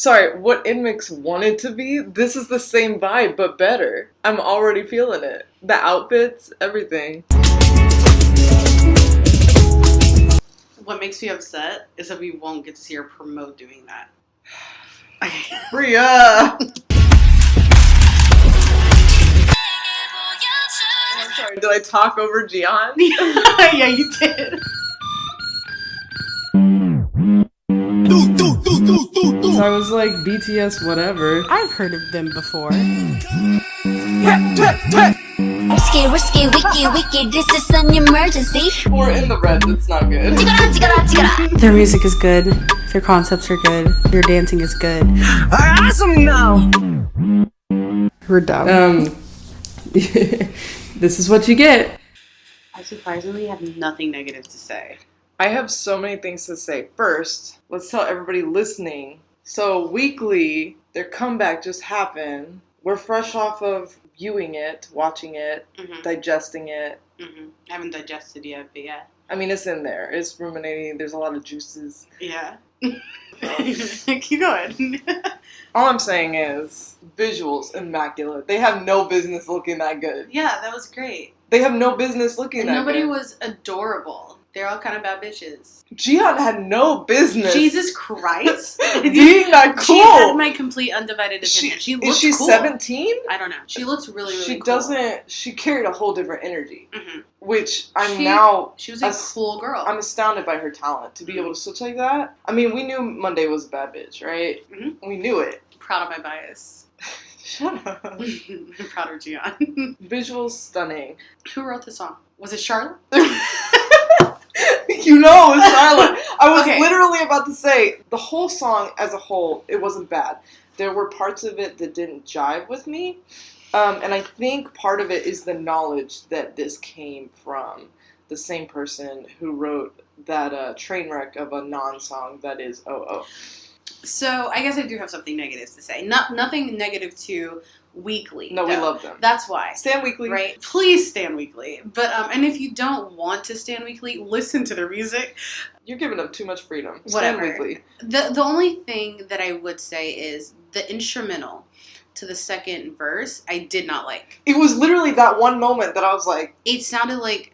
Sorry, what Inmix wanted to be, this is the same vibe, but better. I'm already feeling it. The outfits, everything. What makes me upset is that we won't get to see her promote doing that. Okay. Bria! I'm sorry, did I talk over Gian? Yeah, you did. So I was like, BTS whatever. I've heard of them before. Risky, wiki, this is an emergency. We're in the red, that's not good. Their music is good. Their concepts are good. Their dancing is good. Awesome now. We're dumb. This is what you get. I surprisingly have nothing negative to say. I have so many things to say. First, let's tell everybody listening. So Weekly, their comeback just happened. We're fresh off of viewing it, watching it, digesting it. I haven't digested yet, but yeah. I mean, it's in there. It's ruminating. There's a lot of juices. Yeah. Keep going. All I'm saying is, visuals, immaculate. They have no business looking that good. Yeah, that was great. They have no business looking And that nobody good. was adorable. They're all kind of bad bitches. Jihan had no business. Jesus Christ. Being that cool. She had my complete undivided opinion. She looks Is she cool. 17? I don't know. She looks really, really She cool. doesn't, she carried a whole different energy. Which She was a cool girl. I'm astounded by her talent to be able to switch like that. I mean, we knew Monday was a bad bitch, right? We knew it. Proud of my bias. Shut up. I'm proud of Gian. Visuals stunning. Who wrote the song? Was it Charlotte? You know it was Charlotte. I was Okay. literally about to say, the whole song as a whole, it wasn't bad. There were parts of it that didn't jive with me. And I think part of it is the knowledge that this came from the same person who wrote that train wreck of a non-song that is Oh. So, I guess I do have something negative to say. Nothing negative to Weekly. No, we love them. That's why. Stan Weekly. Right? Please stand Weekly. But, and if you don't want to stand Weekly, listen to their music. You're giving them too much freedom. Whatever. Stan Weekly. The only thing that I would say is the instrumental to the second verse, I did not like. It was literally that one moment that I was like... It sounded like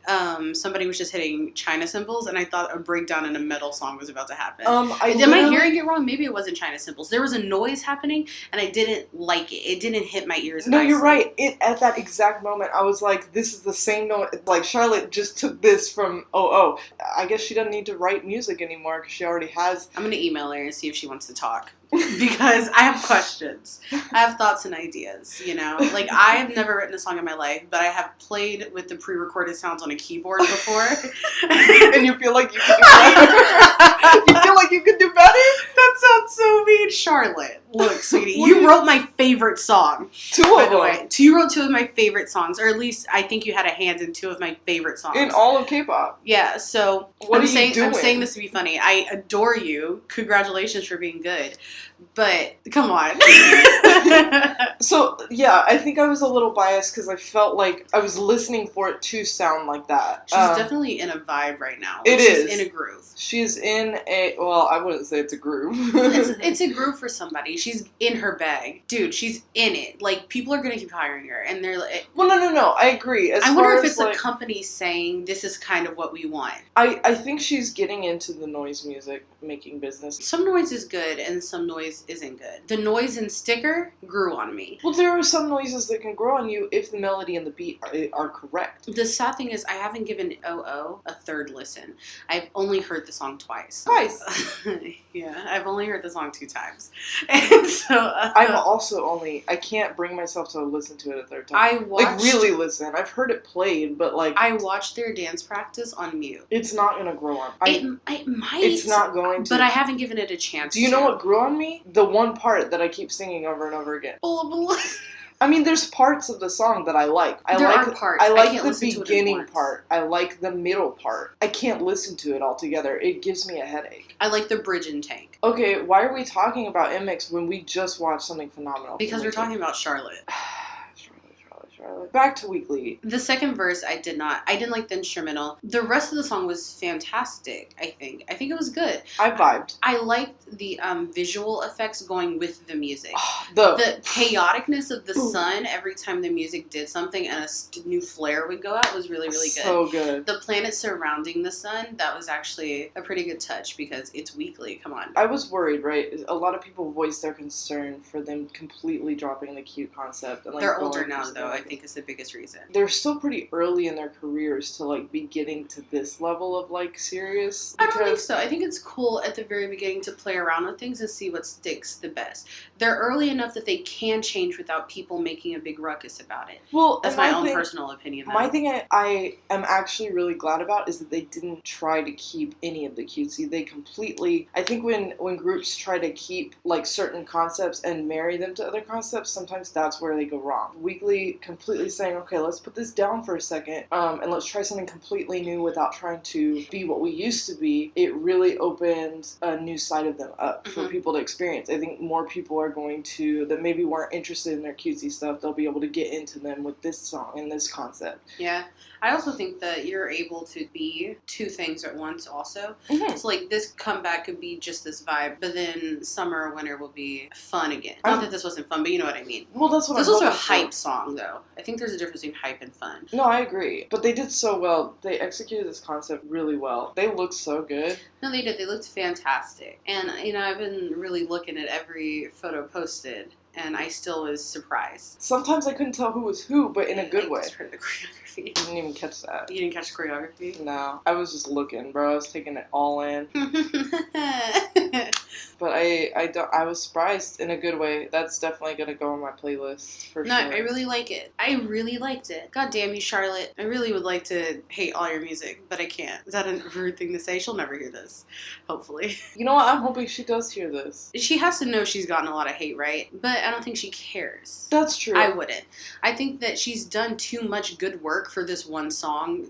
somebody was just hitting China cymbals, and I thought a breakdown in a metal song was about to happen. Am I hearing it wrong? Maybe it wasn't China cymbals. There was a noise happening, and I didn't like it. It didn't hit my ears. No, you're right. At that exact moment, I was like, this is the same note. Like, Charlotte just took this from Oh. I guess she doesn't need to write music anymore because she already has... I'm going to email her and see if she wants to talk. Because I have questions. I have thoughts and ideas, you know? Like, I have never written a song in my life, but I have played with the pre-recorded sounds on a keyboard before. And you feel like you could do better? You feel like you could do better? That sounds so mean. Charlotte, look, sweetie, you wrote my favorite song. Two of them. You wrote two of my favorite songs, or at least I think you had a hand in two of my favorite songs. In all of K-pop. Yeah, so I'm saying this to be funny. I adore you. Congratulations for being good. But, come on. So, yeah, I think I was a little biased because I felt like I was listening for it to sound like that. She's definitely in a vibe right now. It is. She's in a groove. She's in a... Well, I wouldn't say it's a groove. It's a groove for somebody. She's in her bag. Dude, she's in it. Like, people are going to keep hiring her. And they're like... Well, no. I agree. I wonder if it's a company saying, this is kind of what we want. I think she's getting into the noise music making business. Some noise is good and some noise isn't good. The noise in Sticker grew on me. Well, there are some noises that can grow on you if the melody and the beat are correct. The sad thing is I haven't given Oh a third listen. I've only heard the song twice. Yeah, I've only heard the song 2 times. And so... I'm also only... I can't bring myself to listen to it a third time. I watched... Like, really listen. I've heard it played, but like... I watched their dance practice on mute. It's not going to grow on. It might. It's not going to. But I haven't given it a chance. Do you know what grew on me? The one part that I keep singing over and over again. Blah. I mean, there's parts of the song that I like. There are parts. I like the beginning part. I like the middle part. I can't listen to it all together. It gives me a headache. I like the bridge and tank. Okay, why are we talking about MX when we just watched something phenomenal? Because we're talking about Charlotte. Charlotte. Back to Weekly. The second verse, I didn't like the instrumental. The rest of the song was fantastic, I think it was good. I vibed. I liked the visual effects going with the music. The chaoticness of the sun every time the music did something and a new flare would go out was really, really good. So good. The planet surrounding the sun, that was actually a pretty good touch because it's weekly. Come on. I was worried, right? A lot of people voiced their concern for them completely dropping the cute concept. And, like, they're older now, though, I think is the biggest reason. They're still pretty early in their careers to, like, be getting to this level of, like, serious. I don't think so. I think it's cool at the very beginning to play around with things and see what sticks the best. They're early enough that they can change without people making a big ruckus about it. Well, that's my own personal opinion, though. My thing I am actually really glad about is that they didn't try to keep any of the cutesy. They completely... I think when groups try to keep, like, certain concepts and marry them to other concepts, sometimes that's where they go wrong. Weekly completely saying, okay, let's put this down for a second, and let's try something completely new without trying to be what we used to be. It really opened a new side of them up for people to experience. I think more people are going to, that maybe weren't interested in their cutesy stuff, they'll be able to get into them with this song and this concept. Yeah. I also think that you're able to be two things at once also. So, like, this comeback could be just this vibe, but then summer or winter will be fun again. Not that this wasn't fun, but you know what I mean. Well, that's what this was a hype song, though. I think there's a difference between hype and fun. No, I agree. But they did so well. They executed this concept really well. They looked so good. No, they did. They looked fantastic. And, you know, I've been really looking at every photo posted, and I still was surprised. Sometimes I couldn't tell who was who, but in a good way. Just heard the choreography. I didn't even catch that. You didn't catch the choreography? No. I was just looking, bro. I was taking it all in. But I was surprised in a good way. That's definitely going to go on my playlist for sure. No, I really like it. I really liked it. God damn you, Charlotte. I really would like to hate all your music, but I can't. Is that a rude thing to say? She'll never hear this. Hopefully. You know what? I'm hoping she does hear this. She has to know she's gotten a lot of hate, right? But I don't think she cares. That's true. I wouldn't. I think that she's done too much good work for this one song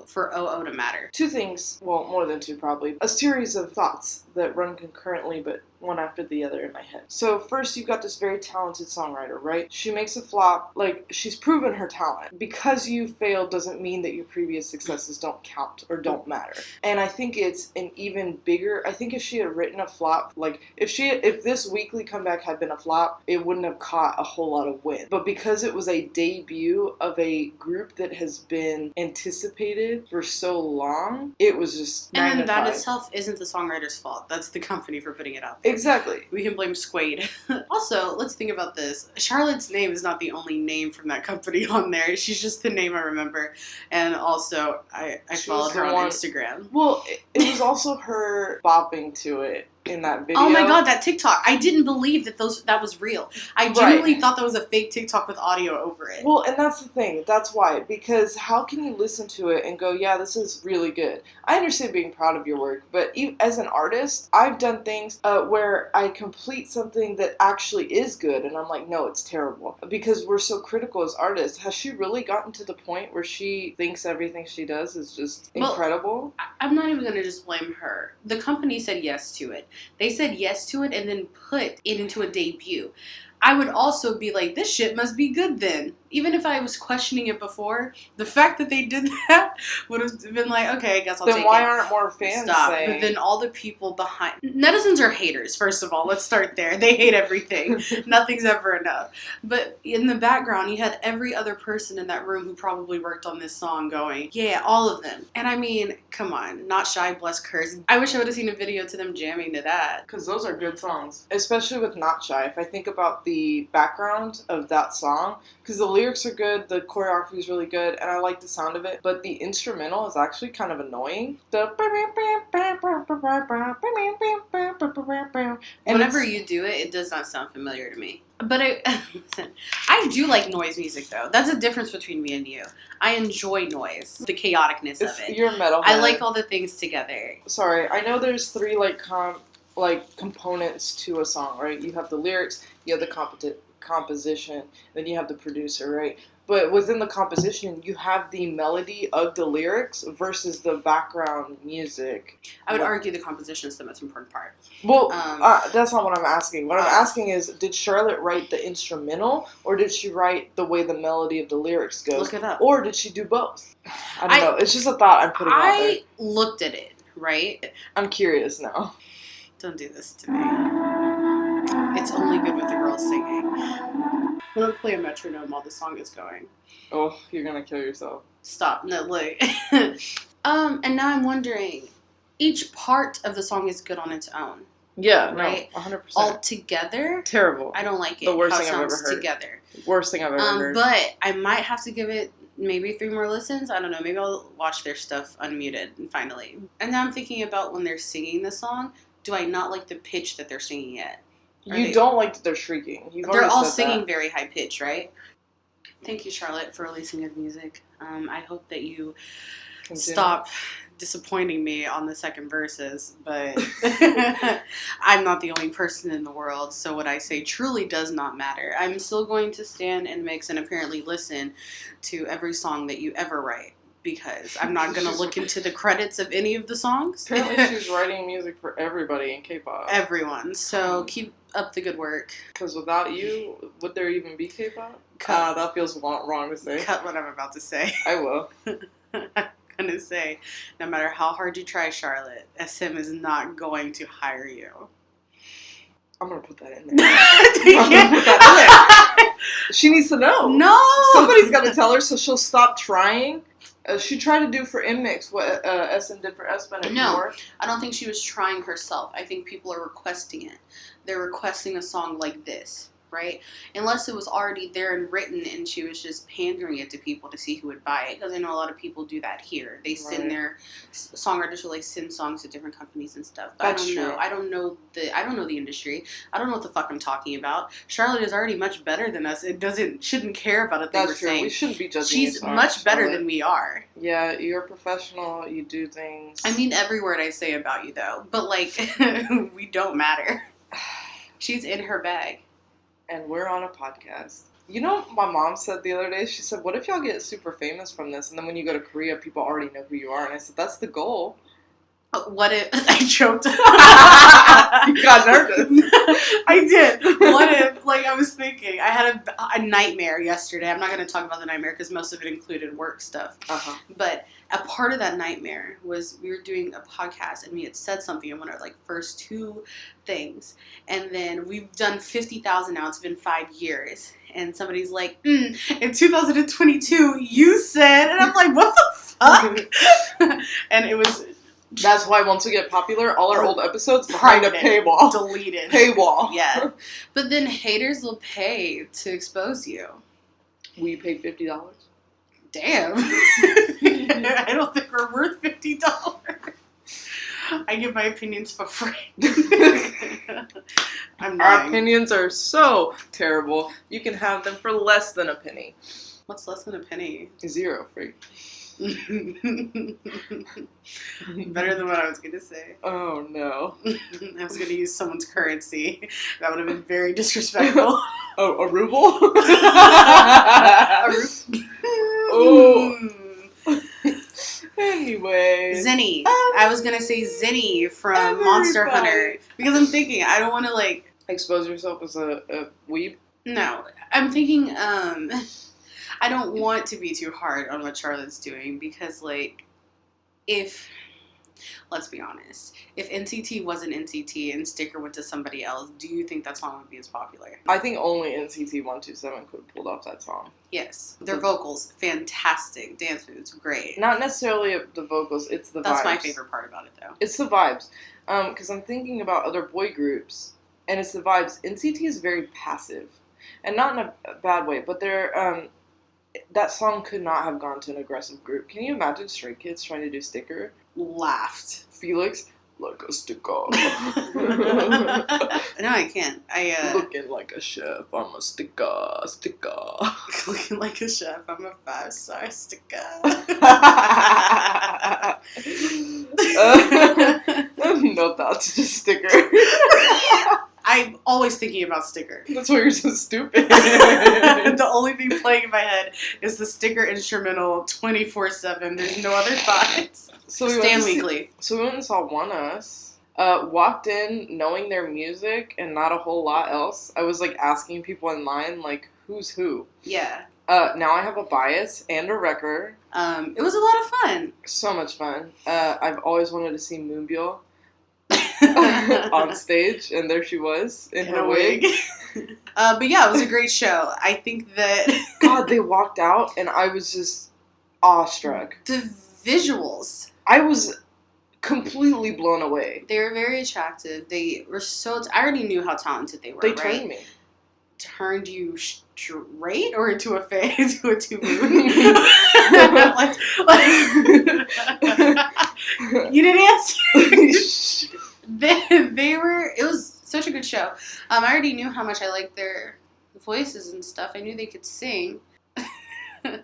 for OO to matter. Two things. Well, more than two probably. A series of thoughts that run concurrently, but one after the other in my head. So first, you've got this very talented songwriter, right? She makes a flop. Like, she's proven her talent. Because you failed doesn't mean that your previous successes don't count or don't matter. And I think it's an even bigger... I think if she had written a flop, like, if this weekly comeback had been a flop, it wouldn't have caught a whole lot of wind. But because it was a debut of a group that has been anticipated for so long, it was just magnified. And that itself isn't the songwriter's fault. That's the company for putting it out. Exactly. We can blame Squade. Also, let's think about this. Charlotte's name is not the only name from that company on there. She's just the name I remember. And also, I followed her on Instagram. Well, it was also her bopping to it in that video. Oh my god, that TikTok. I didn't believe that that was real. I genuinely thought that was a fake TikTok with audio over it. Well, and that's the thing. That's why. Because how can you listen to it and go, yeah, this is really good. I understand being proud of your work, but as an artist, I've done things where I complete something that actually is good, and I'm like, no, it's terrible. Because we're so critical as artists. Has she really gotten to the point where she thinks everything she does is just incredible? I'm not even going to just blame her. The company said yes to it. They said yes to it and then put it into a debut. I would also be like, this shit must be good then. Even if I was questioning it before, the fact that they did that would have been like, okay, I guess I'll take it. Then why aren't more fans saying? But then all the people behind... Netizens are haters, first of all. Let's start there. They hate everything. Nothing's ever enough. But in the background, you had every other person in that room who probably worked on this song going, yeah, all of them. And I mean, come on. Not Shy, bless Curse. I wish I would have seen a video to them jamming to that. Because those are good songs. Especially with Not Shy. If I think about the background of that song, because the lyrics are good, the choreography is really good, and I like the sound of it, but the instrumental is actually kind of annoying. Whenever you do it, it does not sound familiar to me. But I do like noise music, though. That's a difference between me and you. I enjoy noise, the chaoticness of it. You're a metalhead. I like all the things together. Sorry, I know there's three components to a song, right? You have the lyrics, you have the composition, then you have the producer, right? But within the composition, you have the melody of the lyrics versus the background music. I would argue the composition is the most important part. Well, that's not what I'm asking. What I'm asking is, did Charlotte write the instrumental, or did she write the way the melody of the lyrics goes? Look it up. Or did she do both? I don't know. It's just a thought I'm putting out there. I looked at it, right? I'm curious now. Don't do this to me. It's only good with the girls singing. I'm gonna play a metronome while the song is going. Oh, you're gonna kill yourself. Stop. No, like. And now I'm wondering, each part of the song is good on its own. Yeah, right? No, 100%. All together? Terrible. I don't like it. The worst how thing it I've ever sounds heard. Together. Worst thing I've ever heard. But I might have to give it maybe 3 more listens. I don't know. Maybe I'll watch their stuff unmuted finally. And now I'm thinking about when they're singing the song, do I not like the pitch that they're singing at? You don't like that they're shrieking. They're all singing very high pitch, right? Thank you, Charlotte, for releasing good music. I hope that you stop disappointing me on the second verses, but I'm not the only person in the world, so what I say truly does not matter. I'm still going to stand and mix and apparently listen to every song that you ever write, because I'm not going to look into the credits of any of the songs. Apparently she's writing music for everybody in K-pop. Everyone. So keep up the good work. Because without you, would there even be K-pop? That feels wrong to say. Cut what I'm about to say. I will. I'm going to say, no matter how hard you try, Charlotte, SM is not going to hire you. I'm going to put that in there. I'm going to put that in there. She needs to know. No! Somebody's got to tell her so she'll stop trying. She tried to do for Inmix what SM did for S-Ben and more. I don't think she was trying herself. I think people are requesting it. They're requesting a song like this, right? Unless it was already there and written and she was just pandering it to people to see who would buy it. Because I know a lot of people do that here. They send their songwriters will send songs to different companies and stuff. But That's I don't know. true. I don't know the industry. I don't know what the fuck I'm talking about. Charlotte is already much better than us. Shouldn't care about a thing we're saying. We shouldn't be judging. She's much better than we are. Yeah, you're a professional. You do things. I mean every word I say about you though. But like we don't matter. She's in her bag. And we're on a podcast. You know, my mom said the other day, she said, what if y'all get super famous from this? And then when you go to Korea, people already know who you are. And I said, that's the goal. What if... I choked. You got nervous. I did. What if, like, I was thinking, I had a nightmare yesterday. I'm not going to talk about the nightmare because most of it included work stuff. Uh-huh. But a part of that nightmare was we were doing a podcast and we had said something in one of our, like, first 2 things. And then we've done 50,000 now. It's been 5 years. And somebody's like, in 2022, you said... And I'm like, what the fuck? And it was... That's why once we get popular, all our old episodes behind a paywall. Deleted. Paywall. Yeah. But then haters will pay to expose you. We paid $50. Damn. I don't think we're worth $50. I give my opinions for free. Our opinions are so terrible. You can have them for less than a penny. What's less than a penny? 0 free. Better than what I was going to say. Oh, no. I was going to use someone's currency. That would have been very disrespectful. Oh, a ruble? Oh. Anyway. Zinni. I was going to say Zinni from Monster Hunter. Because I'm thinking, I don't want to, like... Expose yourself as a weeb? No. I'm thinking, I don't want to be too hard on what Charlotte's doing because, like, let's be honest, if NCT wasn't NCT and Sticker went to somebody else, do you think that song would be as popular? I think only NCT 127 could have pulled off that song. Yes. Their vocals, fantastic. Dance moves, great. Not necessarily the vocals, it's the vibes. That's my favorite part about it, though. It's the vibes. Because I'm thinking about other boy groups, and it's the vibes. NCT is very passive. And not in a bad way, but they're... that song could not have gone to an aggressive group. Can you imagine Stray Kids trying to do Sticker? Laughed. Felix, like a sticker. No, I can't. Looking like a chef, I'm a sticker. Looking like a chef, I'm a 5-star sticker. No thoughts, just Sticker. I'm always thinking about Sticker. That's why you're so stupid. the only thing playing in my head is the sticker instrumental 24/7. There's no other thoughts. So Stan Weekly. So we went and saw One Us. Walked in knowing their music and not a whole lot else. I was like asking people in line like who's who. Yeah. Now I have a bias and a record. It was a lot of fun. So much fun. I've always wanted to see Moonbyul on stage, and there she was in her wig. But yeah, it was a great show. I think that God, they walked out, and I was just awestruck. The visuals. I was completely blown away. They were very attractive. They were so. I already knew how talented they were. They turned me. Turned you straight or into a fan, into a two moon? You didn't answer. They were. It was such a good show. I already knew how much I liked their voices and stuff. I knew they could sing. I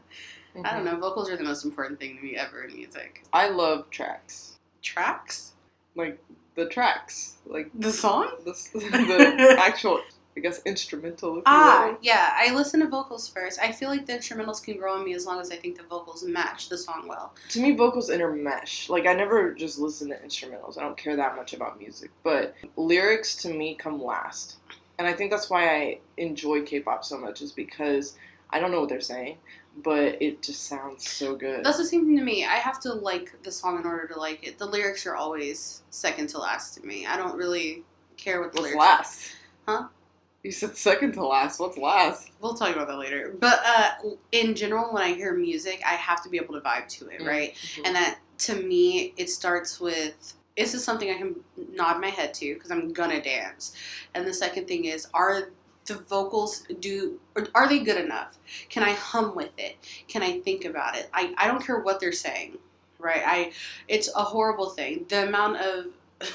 don't know. Vocals are the most important thing to me ever in music. I love tracks. Tracks? Like the tracks, like the song, the actual. I guess instrumental. If you will. Yeah. I listen to vocals first. I feel like the instrumentals can grow on me as long as I think the vocals match the song well. To me, vocals intermesh. Like, I never just listen to instrumentals. I don't care that much about music. But lyrics, to me, come last. And I think that's why I enjoy K-pop so much, is because I don't know what they're saying, but it just sounds so good. That's the same thing to me. I have to like the song in order to like it. The lyrics are always second to last to me. I don't really care what the lyrics are. What's last? Huh? You said second to last. What's last? We'll talk about that later. But in general, when I hear music, I have to be able to vibe to it, right? Mm-hmm. And that, to me, it starts with, this is something I can nod my head to because I'm gonna dance. And the second thing is, are the vocals, are they good enough? Can I hum with it? Can I think about it? I don't care what they're saying, right? It's a horrible thing. The amount of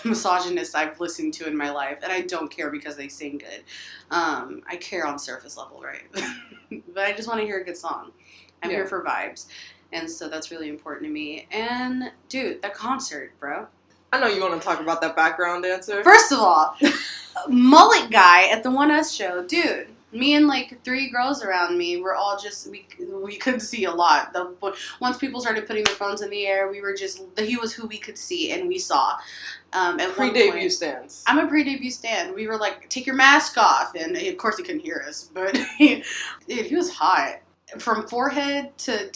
misogynists I've listened to in my life, and I don't care because they sing good. I care on surface level, right? But I just want to hear a good song. I'm here for vibes, and so that's really important to me. And dude, that concert, bro. I know you want to talk about that background dancer. First of all, mullet guy at the One Us show, dude. Me and like 3 girls around me were all just, we couldn't see a lot. Once people started putting their phones in the air, we were just, he was who we could see and we saw. Pre-debut stands. I'm a pre-debut stand. We were like, take your mask off. And of course he couldn't hear us, but he was hot. From forehead to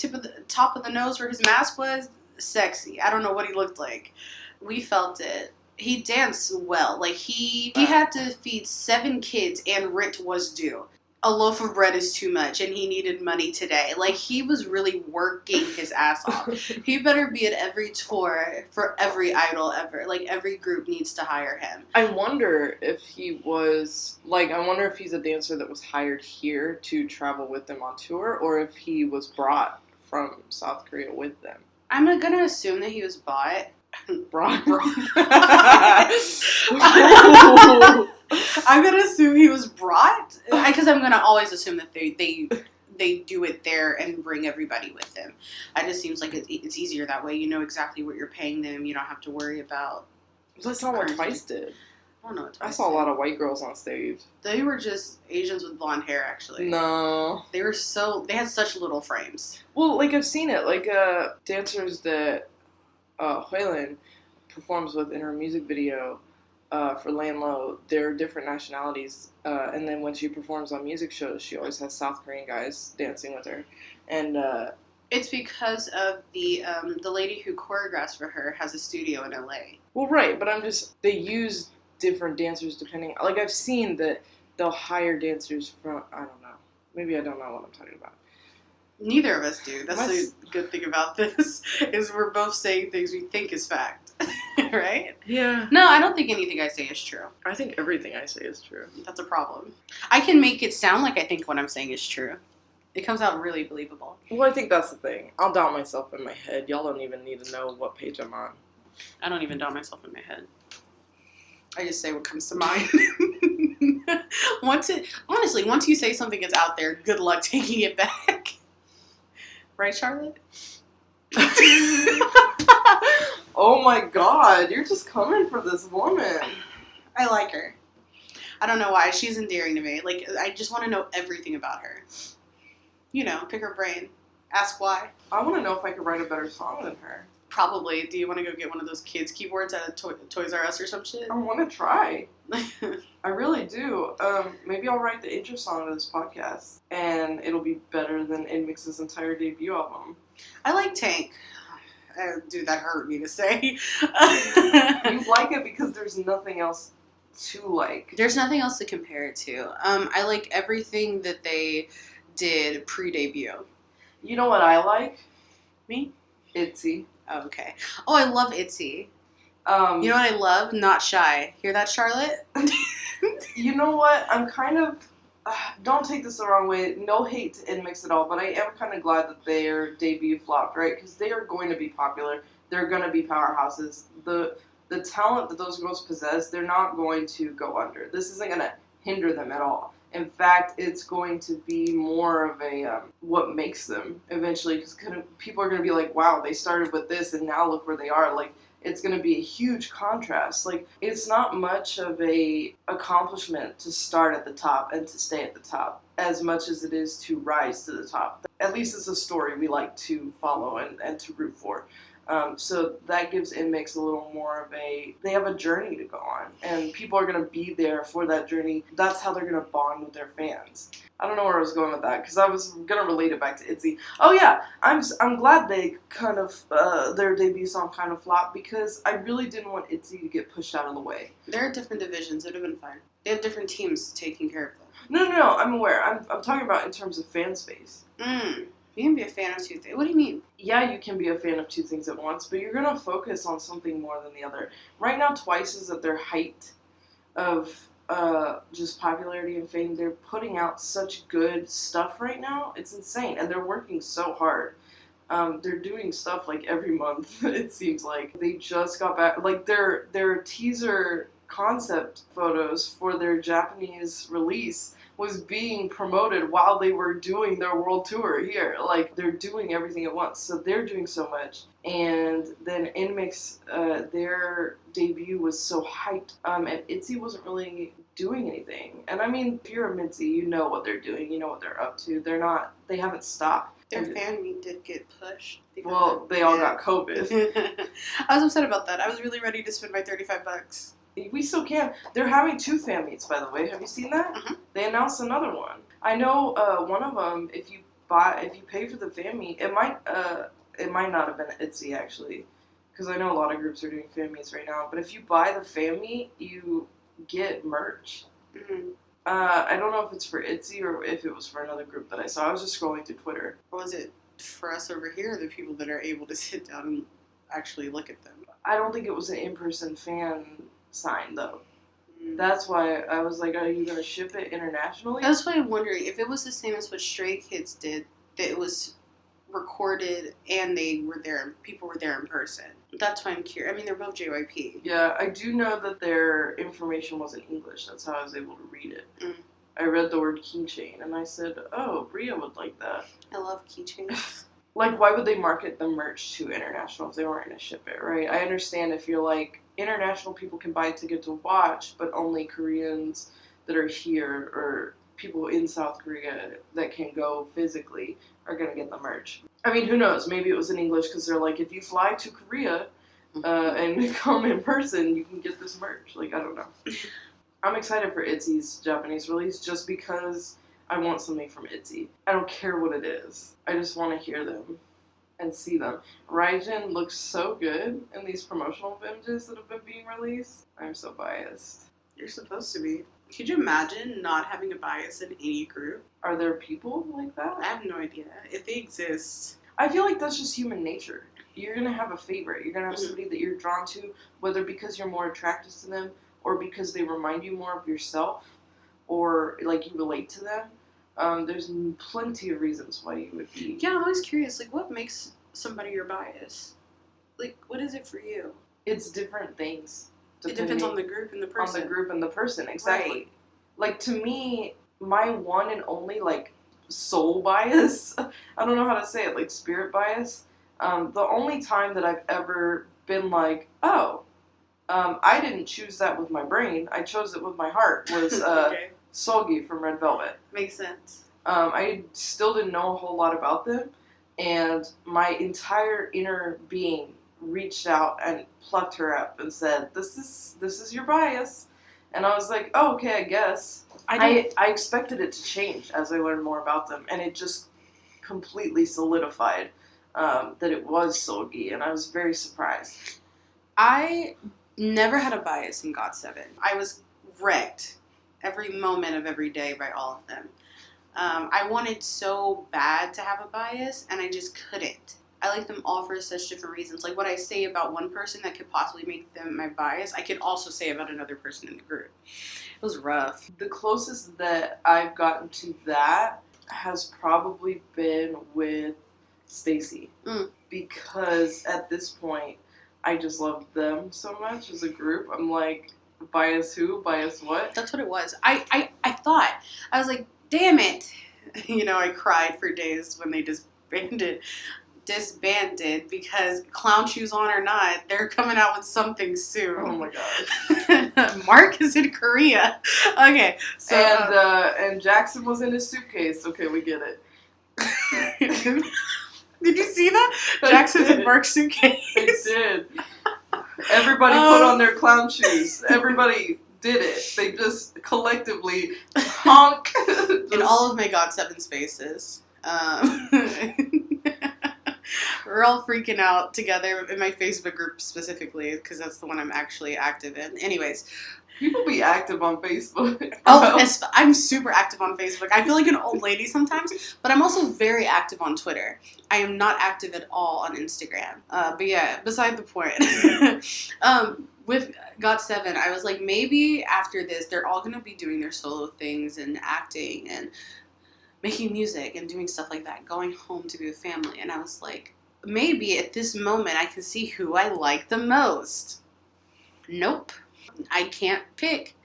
top of the nose where his mask was, sexy. I don't know what he looked like. We felt it. He danced well. Like, he had to feed 7 kids and rent was due. A loaf of bread is too much and he needed money today. Like, he was really working his ass off. He better be at every tour for every idol ever. Like, every group needs to hire him. I wonder if he was, like, I wonder if he's a dancer that was hired here to travel with them on tour, or if he was brought from South Korea with them. I'm gonna assume that he was bought. Brought. I'm gonna assume he was brought because I'm gonna always assume that they do it there and bring everybody with them. It just seems like it's easier that way. You know exactly what you're paying them. You don't have to worry about. That's not what Twice did. I don't know what Twice I saw a lot of white girls on stage. They were just Asians with blonde hair, actually. No. They had such little frames. Well, like, I've seen it. Like, dancers that Huilin performs with in her music video for Laying Low, they're different nationalities. And then when she performs on music shows, she always has South Korean guys dancing with her. And it's because of the lady who choreographs for her has a studio in LA. Well, right, but they use different dancers depending. Like, I've seen that they'll hire dancers from, I don't know. Maybe I don't know what I'm talking about. Neither of us do. That's the good thing about this, is we're both saying things we think is fact. Right? Yeah. No, I don't think anything I say is true. I think everything I say is true. That's a problem. I can make it sound like I think what I'm saying is true. It comes out really believable. Well, I think that's the thing. I'll doubt myself in my head. Y'all don't even need to know what page I'm on. I don't even doubt myself in my head. I just say what comes to mind. Once you say something that's out there, good luck taking it back. Right, Charlotte? Oh my God, you're just coming for this woman. I like her. I don't know why. She's endearing to me. Like, I just want to know everything about her. You know, pick her brain. Ask why. I want to know if I could write a better song than her. Probably. Do you want to go get one of those kids' keyboards at a Toys R Us or some shit? I want to try. I really do. Maybe I'll write the intro song to this podcast, and it'll be better than Inmix's entire debut album. I like Tank. Dude, that hurt me to say. You like it because there's nothing else to like. There's nothing else to compare it to. I like everything that they did pre-debut. You know what I like? Me? Itzy. Oh, okay. Oh, I love Itzy. You know what I love? Not Shy. Hear that, Charlotte? You know what? I'm kind of... don't take this the wrong way. No hate to Inmix at all, but I am kind of glad that their debut flopped, right? Because they are going to be popular. They're going to be powerhouses. The talent that those girls possess, they're not going to go under. This isn't going to hinder them at all. In fact, it's going to be more of a what makes them eventually, because people are going to be like, wow, they started with this and now look where they are. Like, it's going to be a huge contrast. Like, it's not much of a accomplishment to start at the top and to stay at the top as much as it is to rise to the top. At least it's a story we like to follow and to root for. So that gives Inmix a little more of they have a journey to go on, and people are going to be there for that journey. That's how they're going to bond with their fans. I don't know where I was going with that, because I was going to relate it back to Itzy. Oh yeah, I'm glad they kind of, their debut song kind of flopped, because I really didn't want Itzy to get pushed out of the way. There are different divisions. It would have been fine. They have different teams taking care of them. No, I'm aware. I'm talking about in terms of fan space. You can be a fan of two things. What do you mean? Yeah, you can be a fan of two things at once, but you're going to focus on something more than the other. Right now, Twice is at their height of just popularity and fame. They're putting out such good stuff right now. It's insane, and they're working so hard. They're doing stuff like every month, it seems like. They just got back, like their teaser concept photos for their Japanese release was being promoted while they were doing their world tour here. Like, they're doing everything at once, so they're doing so much. And then Inmix, their debut was so hyped, and Itzy wasn't really doing anything. And I mean, if you're a Mitzi, you know what they're doing, you know what they're up to. They haven't stopped. Their fan meet did get pushed. Well, they all got COVID. I was upset about that. I was really ready to spend my $35. We still can. They're having 2 fan meets, by the way. Have you seen that? Mm-hmm. They announced another one. I know one of them. If you pay for the fan meet, it might not have been Itzy actually, because I know a lot of groups are doing fan meets right now. But if you buy the fan meet, you get merch. Mm-hmm. I don't know if it's for Itzy or if it was for another group that I saw. I was just scrolling through Twitter. Or was it for us over here, the people that are able to sit down and actually look at them? I don't think it was an in-person fan sign, though. That's why I was like, are you going to ship it internationally? That's why I'm wondering if it was the same as what Stray Kids did, that it was recorded and they were there, people were there in person. That's why I'm curious. I mean, they're both JYP. Yeah, I do know that their information was in English. That's how I was able to read it. I read the word keychain, and I said, oh, Bria would like that. I love keychains. Like, why would they market the merch to international if they weren't going to ship it, right? I understand if you're like, international people can buy a ticket to watch, but only Koreans that are here or people in South Korea that can go physically are going to get the merch. I mean, who knows? Maybe it was in English because they're like, if you fly to Korea and come in person, you can get this merch. Like, I don't know. I'm excited for Itzy's Japanese release just because I want something from Itzy. I don't care what it is. I just want to hear them and see them. Raijin looks so good in these promotional images that have been being released. I'm so biased. You're supposed to be. Could you imagine not having a bias in any group? Are there people like that? I have no idea. If they exist. I feel like that's just human nature. You're going to have a favorite. You're going to have somebody that you're drawn to, whether because you're more attracted to them or because they remind you more of yourself or like you relate to them. There's plenty of reasons why you would be. Yeah, I'm always curious. Like, what makes somebody your bias? Like, what is it for you? It's different things. It depends on the group and the person. On the group and the person, exactly. Right. Like, to me, my one and only, like, soul bias, I don't know how to say it, like, spirit bias, the only time that I've ever been like, oh, I didn't choose that with my brain, I chose it with my heart, was okay. Solgi from Red Velvet. Makes sense. I still didn't know a whole lot about them, and my entire inner being reached out and plucked her up and said, this is your bias. And I was like, oh, okay, I guess. I expected it to change as I learned more about them, and it just completely solidified that it was Solgi, and I was very surprised. I never had a bias in GOT7. I was wrecked every moment of every day by all of them. I wanted so bad to have a bias, and I just couldn't. I like them all for such different reasons. Like, what I say about one person that could possibly make them my bias, I could also say about another person in the group. It was rough. The closest that I've gotten to that has probably been with Stacy. Because at this point, I just loved them so much as a group. I'm like, bias who? Bias what? That's what it was. I thought, I was like, damn it. You know, I cried for days when they disbanded because Clown Shoes on or not, they're coming out with something soon. Oh my god. Mark is in Korea. Okay, so and Jackson was in his suitcase. Okay, we get it. Did you see that? Jackson's in Mark's suitcase. I did. Everybody put on their clown shoes. Everybody did it. They just collectively honk. In all of my GOT7 spaces. We're all freaking out together in my Facebook group specifically because that's the one I'm actually active in. Anyways. People be active on Facebook. Oh, I'm super active on Facebook. I feel like an old lady sometimes, but I'm also very active on Twitter. I am not active at all on Instagram. But yeah, beside the point. With GOT7, I was like, maybe after this, they're all going to be doing their solo things and acting and making music and doing stuff like that, going home to be with family. And I was like, maybe at this moment I can see who I like the most. Nope. I can't pick.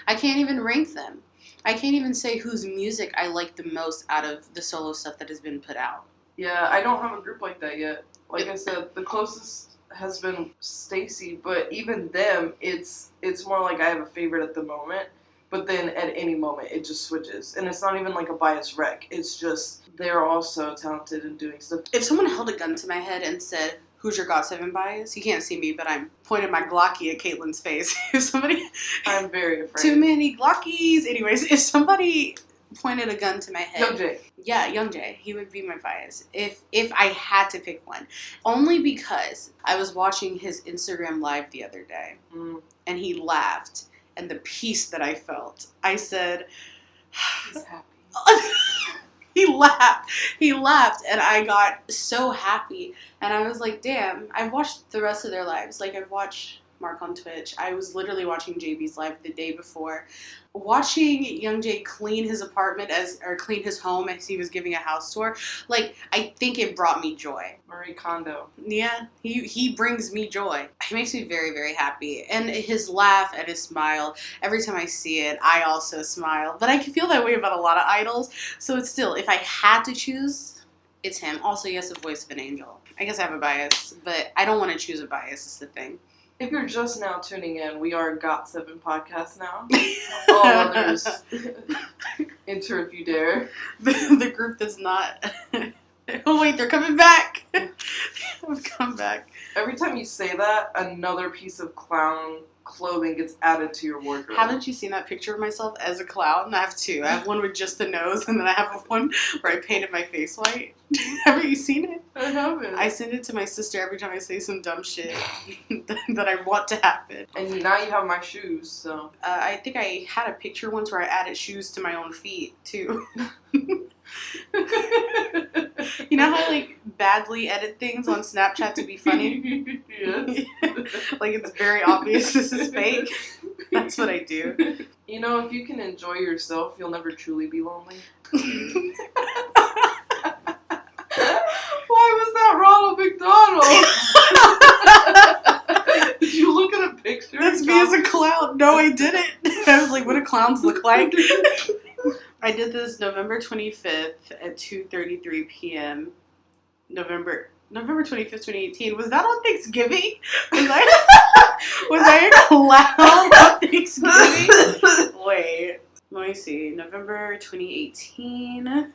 I can't even rank them. I can't even say whose music I like the most out of the solo stuff that has been put out. Yeah, I don't have a group like that yet. Like I said, the closest has been Stacy, but even them, it's more like I have a favorite at the moment, but then at any moment it just switches. And it's not even like a bias wreck. It's just they're all so talented in doing stuff. If someone held a gun to my head and said, who's your GOT7 bias? You can't see me, but I'm pointing my Glocky at Caitlin's face. If somebody... I'm very afraid. Too many Glockies. Anyways, if somebody pointed a gun to my head... Young Jay. Yeah, Young Jay. He would be my bias. If I had to pick one. Only because I was watching his Instagram live the other day. And he laughed. And the peace that I felt. I said... He's happy. He laughed, and I got so happy, and I was like, damn, I've watched the rest of their lives, like, I've watched Mark on Twitch, I was literally watching JB's live the day before, watching Young Jay clean his apartment, or clean his home as he was giving a house tour, like, I think it brought me joy. Marie Kondo. Yeah, he brings me joy. He makes me very, very happy. And his laugh and his smile, every time I see it, I also smile. But I can feel that way about a lot of idols. So it's still, if I had to choose, it's him. Also, he has the voice of an angel. I guess I have a bias, but I don't want to choose a bias is the thing. If you're just now tuning in, we are a GOT7 podcast now. All others, enter if you dare. The group does not... Oh wait, they're coming back! They've come back. Every time you say that, another piece of clown clothing gets added to your wardrobe. Haven't you seen that picture of myself as a clown? I have two. I have one with just the nose, and then I have one where I painted my face white. Haven't you seen it? I haven't. I send it to my sister every time I say some dumb shit that I want to happen. And now you have my shoes, so... I think I had a picture once where I added shoes to my own feet, too. You know how, like, badly edit things on Snapchat to be funny? Yes. Like, it's very obvious this is fake. That's what I do. You know, if you can enjoy yourself, you'll never truly be lonely. Why was that Ronald McDonald? Did you look at a picture? That's me as a clown. No, I didn't. I was like, what do clowns look like? I did this November 25th at 2:33 p.m. November 25th, 2018. Was that on Thanksgiving? Was I a clown on Thanksgiving? Wait. Let me see. November 2018.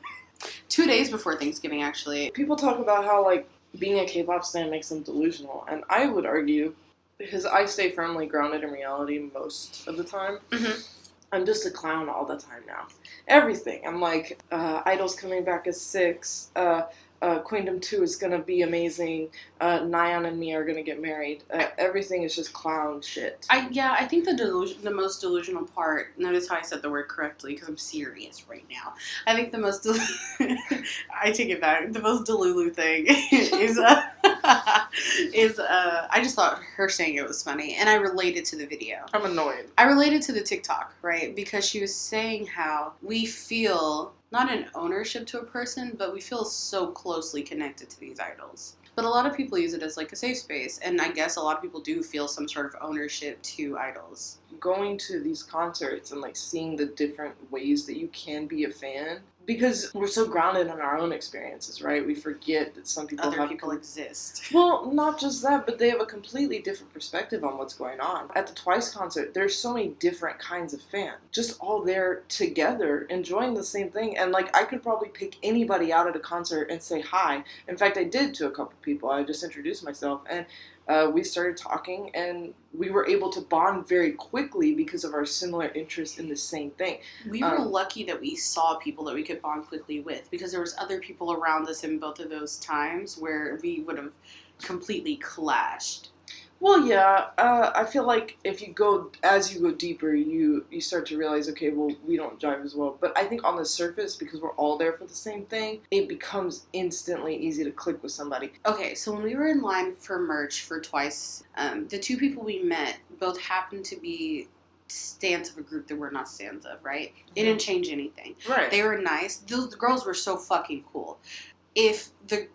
2 days before Thanksgiving, actually. People talk about how, like, being a K-pop stan makes them delusional. And I would argue, because I stay firmly grounded in reality most of the time, I'm just a clown all the time now. Everything. I'm like, Idol's coming back as 6. Queendom 2 is going to be amazing. Nayeon and me are going to get married. Everything is just clown shit. I think the most delusional part, notice how I said the word correctly because I'm serious right now. I think the most, I take it back, the most delulu thing is I just thought her saying it was funny and I related to the video. I'm annoyed. I related to the TikTok, right? Because she was saying how we feel not an ownership to a person, but we feel so closely connected to these idols. But a lot of people use it as like a safe space, and I guess a lot of people do feel some sort of ownership to idols. Going to these concerts and like seeing the different ways that you can be a fan, because we're so grounded in our own experiences, right? We forget that some people Other people exist. Well, not just that, but they have a completely different perspective on what's going on. At the Twice concert, there's so many different kinds of fans, just all there together, enjoying the same thing. And like, I could probably pick anybody out at a concert and say hi. In fact, I did to a couple people. I just introduced myself, and we started talking, and we were able to bond very quickly because of our similar interest in the same thing. We were lucky that we saw people that we could bond quickly with, because there was other people around us in both of those times where we would have completely clashed. Well, yeah, I feel like as you go deeper, you start to realize, okay, well, we don't jive as well. But I think on the surface, because we're all there for the same thing, it becomes instantly easy to click with somebody. Okay, so when we were in line for merch for Twice, the 2 people we met both happened to be stans of a group that we're not stans of, right? It didn't change anything. Right. They were nice. Those girls were so fucking cool. If the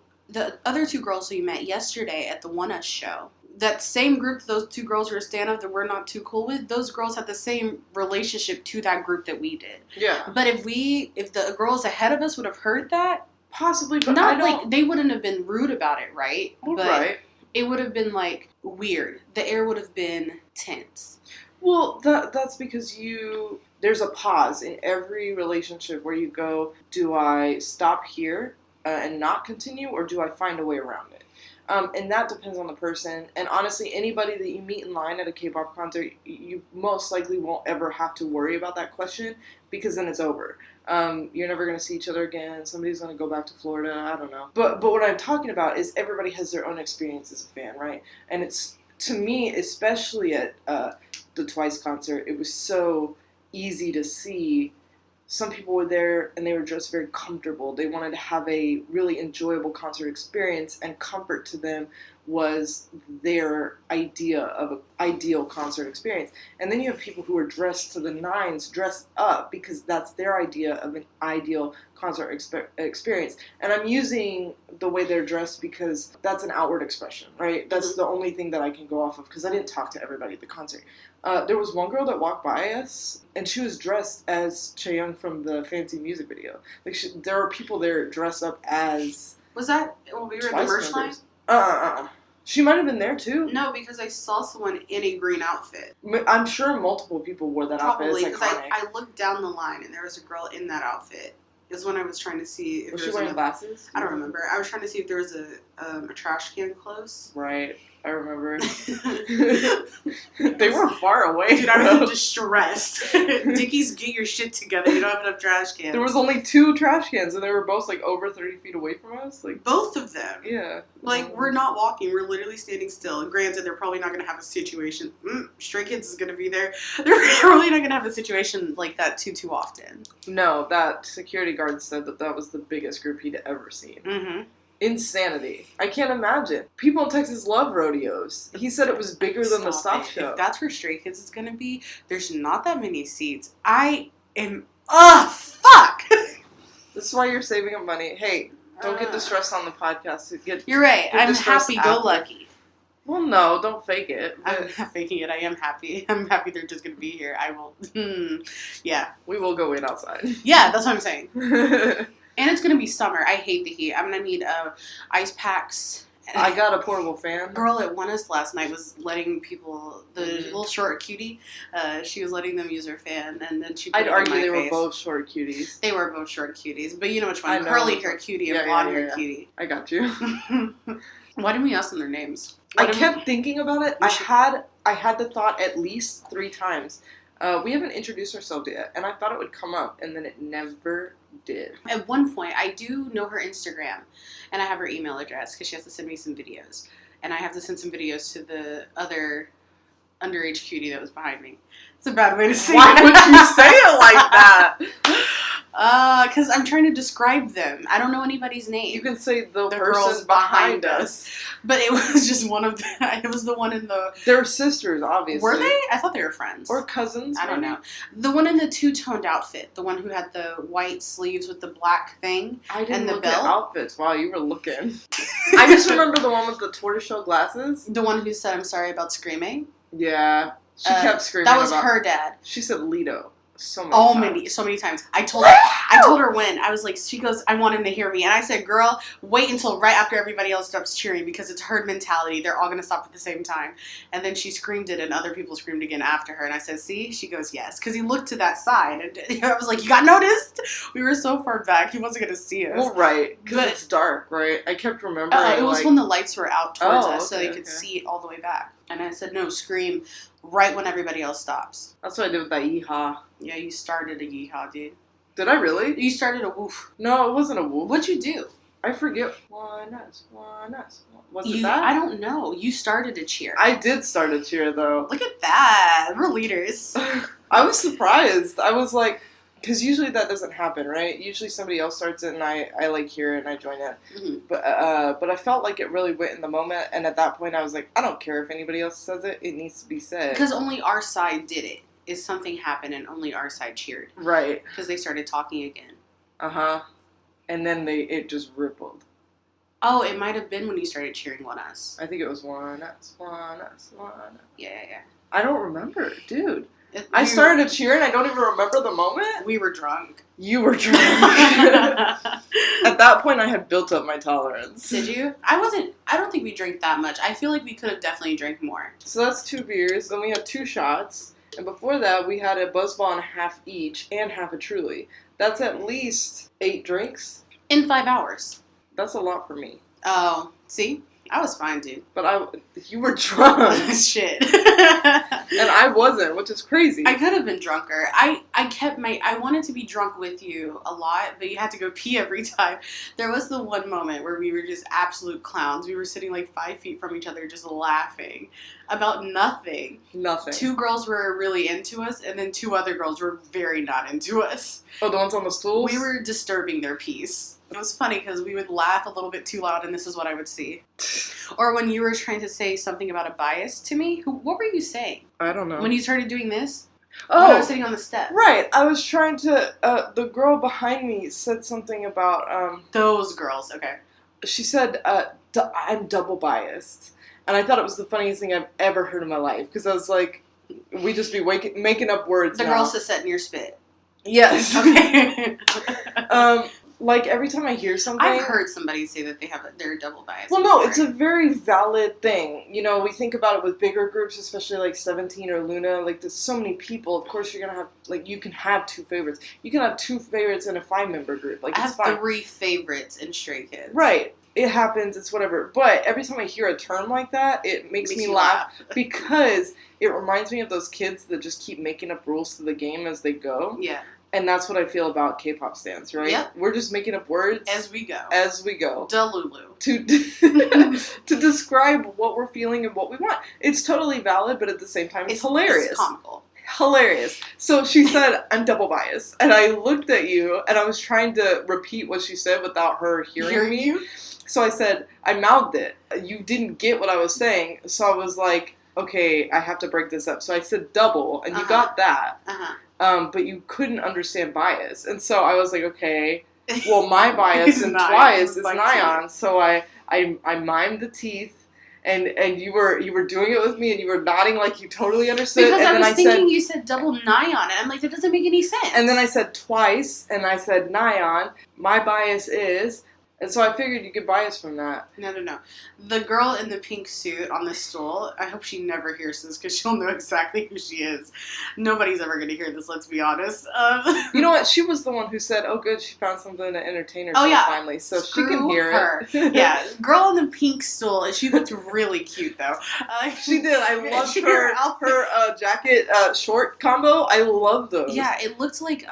other 2 girls we met yesterday at the One Us show, that same group those 2 girls were a stan of that we're not too cool with, those girls had the same relationship to that group that we did. Yeah. But if the girls ahead of us would have heard that, possibly, but not like they wouldn't have been rude about it, right? But right. It would have been like weird. The air would have been tense. Well, that's because there's a pause in every relationship where you go, do I stop here and not continue, or do I find a way around it? And that depends on the person. And honestly, anybody that you meet in line at a K-pop concert, you most likely won't ever have to worry about that question, because then it's over. You're never going to see each other again. Somebody's going to go back to Florida. I don't know. But what I'm talking about is everybody has their own experience as a fan, right? And it's, to me, especially at the Twice concert, it was so easy to see. Some people were there and they were dressed very comfortable. They wanted to have a really enjoyable concert experience, and comfort to them was their idea of an ideal concert experience. And then you have people who are dressed to the nines, dressed up, because that's their idea of an ideal concert experience. And I'm using the way they're dressed because that's an outward expression, right? That's the only thing that I can go off of, because I didn't talk to everybody at the concert. There was one girl that walked by us, and she was dressed as Chaeyoung from the Fancy music video. Like, there are people there dressed up as... Was that when we were at the merch line? She might have been there too. No, because I saw someone in a green outfit. I'm sure multiple people wore that outfit. Probably, because I looked down the line and there was a girl in that outfit. Is when I was trying to see if was she wearing glasses? I don't remember. I was trying to see if there was a trash can close. Right. I remember. They were far away. Dude, I was distressed. Dickies, get your shit together. You don't have enough trash cans. There was only 2 trash cans, and they were both like over 30 feet away from us. Like, both of them. Yeah. Like, we're not walking. We're literally standing still. Granted, they're probably not going to have a situation. Stray Kids is going to be there. They're probably not going to have a situation like that too often. No, that security guard said that was the biggest group he'd ever seen. Mm-hmm. Insanity. I can't imagine. People in Texas love rodeos. He said it was bigger than the stock show. If that's where Stray Kids is going to be, there's not that many seats. I am... fuck! This is why you're saving up money. Hey, don't get distressed on the podcast. You're right. I'm happy-go-lucky. Well, no, don't fake it. I'm not faking it. I am happy. I'm happy they're just going to be here. I will... Yeah. We will go wait outside. Yeah, that's what I'm saying. And it's going to be summer. I hate the heat. I'm going to need ice packs I got a portable fan. Girl at One-Us last night was letting people, the little short cutie, she was letting them use her fan, and then she put I'd it argue in my they face. were both short cuties. They were both short cuties, but you know which one? Curly hair cutie and blonde hair cutie. I got you. Why didn't we ask them their names? I kept thinking about it. I had the thought at least 3 times. We haven't introduced ourselves yet, and I thought it would come up, and then it never did. At one point, I do know her Instagram, and I have her email address because she has to send me some videos, and I have to send some videos to the other underage cutie that was behind me. It's a bad way to say it. Why would you say it like that? Because I'm trying to describe them. I don't know anybody's name. You can say the girls person behind us. But it was just one of the... It was the one in the... They're sisters, obviously. Were they? I thought they were friends. Or cousins, I don't know. The one in the two-toned outfit. The one who had the white sleeves with the black thing. I didn't and the look belt. at outfits while you were looking. I just remember the one with the tortoiseshell glasses. The one who said, I'm sorry about screaming. Yeah. She kept screaming. That was her dad. She said Lido. So many times. I told her when. I was like, she goes, I want him to hear me. And I said, girl, wait until right after everybody else stops cheering because it's herd mentality. They're all going to stop at the same time. And then she screamed it and other people screamed again after her. And I said, see? She goes, yes. Because he looked to that side. And I was like, you got noticed? We were so far back. He wasn't going to see us. Well, right. Because it's dark, right? I kept remembering. It was when the lights were out towards us so they could see it all the way back. And I said, no, scream right when everybody else stops. That's what I did with that yeehaw. Yeah, you started a yeehaw, dude. Did I really? You started a woof. No, it wasn't a woof. What'd you do? I forget. One-Us. Was it that? I don't know. You started a cheer. I did start a cheer, though. Look at that. We're leaders. I was surprised. I was like... Because usually that doesn't happen, right? Usually somebody else starts it and I like hear it and I join it. Mm-hmm. But I felt like it really went in the moment. And at that point I was like, I don't care if anybody else says it. It needs to be said. Because only our side did it. Is something happened and only our side cheered. Right. Because they started talking again. Uh-huh. And then it just rippled. Oh, it might have been when you started cheering One-Us. I think it was One-Us. Yeah. I don't remember, dude. I started a cheer and I don't even remember the moment. We were drunk. You were drunk. At that point, I had built up my tolerance. Did you? I don't think we drank that much. I feel like we could have definitely drank more. So that's 2 beers. Then we had 2 shots. And before that, we had a Buzzball and a half each and half a Truly. That's at least 8 drinks. In 5 hours. That's a lot for me. Oh, see? I was fine, dude. But you were drunk. Shit. And I wasn't, which is crazy. I could have been drunker. I wanted to be drunk with you a lot, but you had to go pee every time. There was the one moment where we were just absolute clowns. We were sitting like 5 feet from each other just laughing about nothing. Nothing. 2 girls were really into us, and then 2 other girls were very not into us. Oh, the ones on the stools? We were disturbing their peace. It was funny because we would laugh a little bit too loud, and this is what I would see. Or when you were trying to say something about a bias to me, what were you saying? I don't know. When you started doing this? Oh, when I was sitting on the step. Right. I was trying to. The girl behind me said something about. Those girls. Okay. She said, "I'm double biased," and I thought it was the funniest thing I've ever heard in my life because I was like, we just be making up words. The now. girls that sat in your spit. Yes. Okay. Like, every time I hear something... I've heard somebody say that they're double biased. Well, no, it's a very valid thing. You know, we think about it with bigger groups, especially, like, 17 or Luna. Like, there's so many people. Of course, you're going to have... Like, you can have 2 favorites. You can have 2 favorites in a 5-member group. Like, it's fine. I have 3 favorites in Stray Kids. Right. It happens. It's whatever. But every time I hear a term like that, it makes me laugh. Because it reminds me of those kids that just keep making up rules to the game as they go. Yeah. And that's what I feel about K-pop stans, right? Yep. We're just making up words. As we go. Delulu. To describe what we're feeling and what we want. It's totally valid, but at the same time, it's hilarious. It's comical. Hilarious. So she said, I'm double biased. And I looked at you, and I was trying to repeat what she said without her hearing me. You? So I said, I mouthed it. You didn't get what I was saying. So I was like, okay, I have to break this up. So I said double, and you got that. Uh-huh. But you couldn't understand bias. And so I was like, okay, well, my bias and twice is Nyan. So I mimed the teeth, and you were doing it with me, and you were nodding like you totally understood. Because and I was thinking you said double Nyan, and I'm like, that doesn't make any sense. And then I said twice, and I said Nyan, my bias is, And so I figured you could buy us from that. No. The girl in the pink suit on the stool, I hope she never hears this because she'll know exactly who she is. Nobody's ever going to hear this, let's be honest. You know what? She was the one who said, oh, good, she found something to entertain herself finally. So Screw she can hear her. it. Yeah, girl in the pink stool. She looked really cute, though. She did. I loved her jacket short combo. I love those. Yeah, it looked like,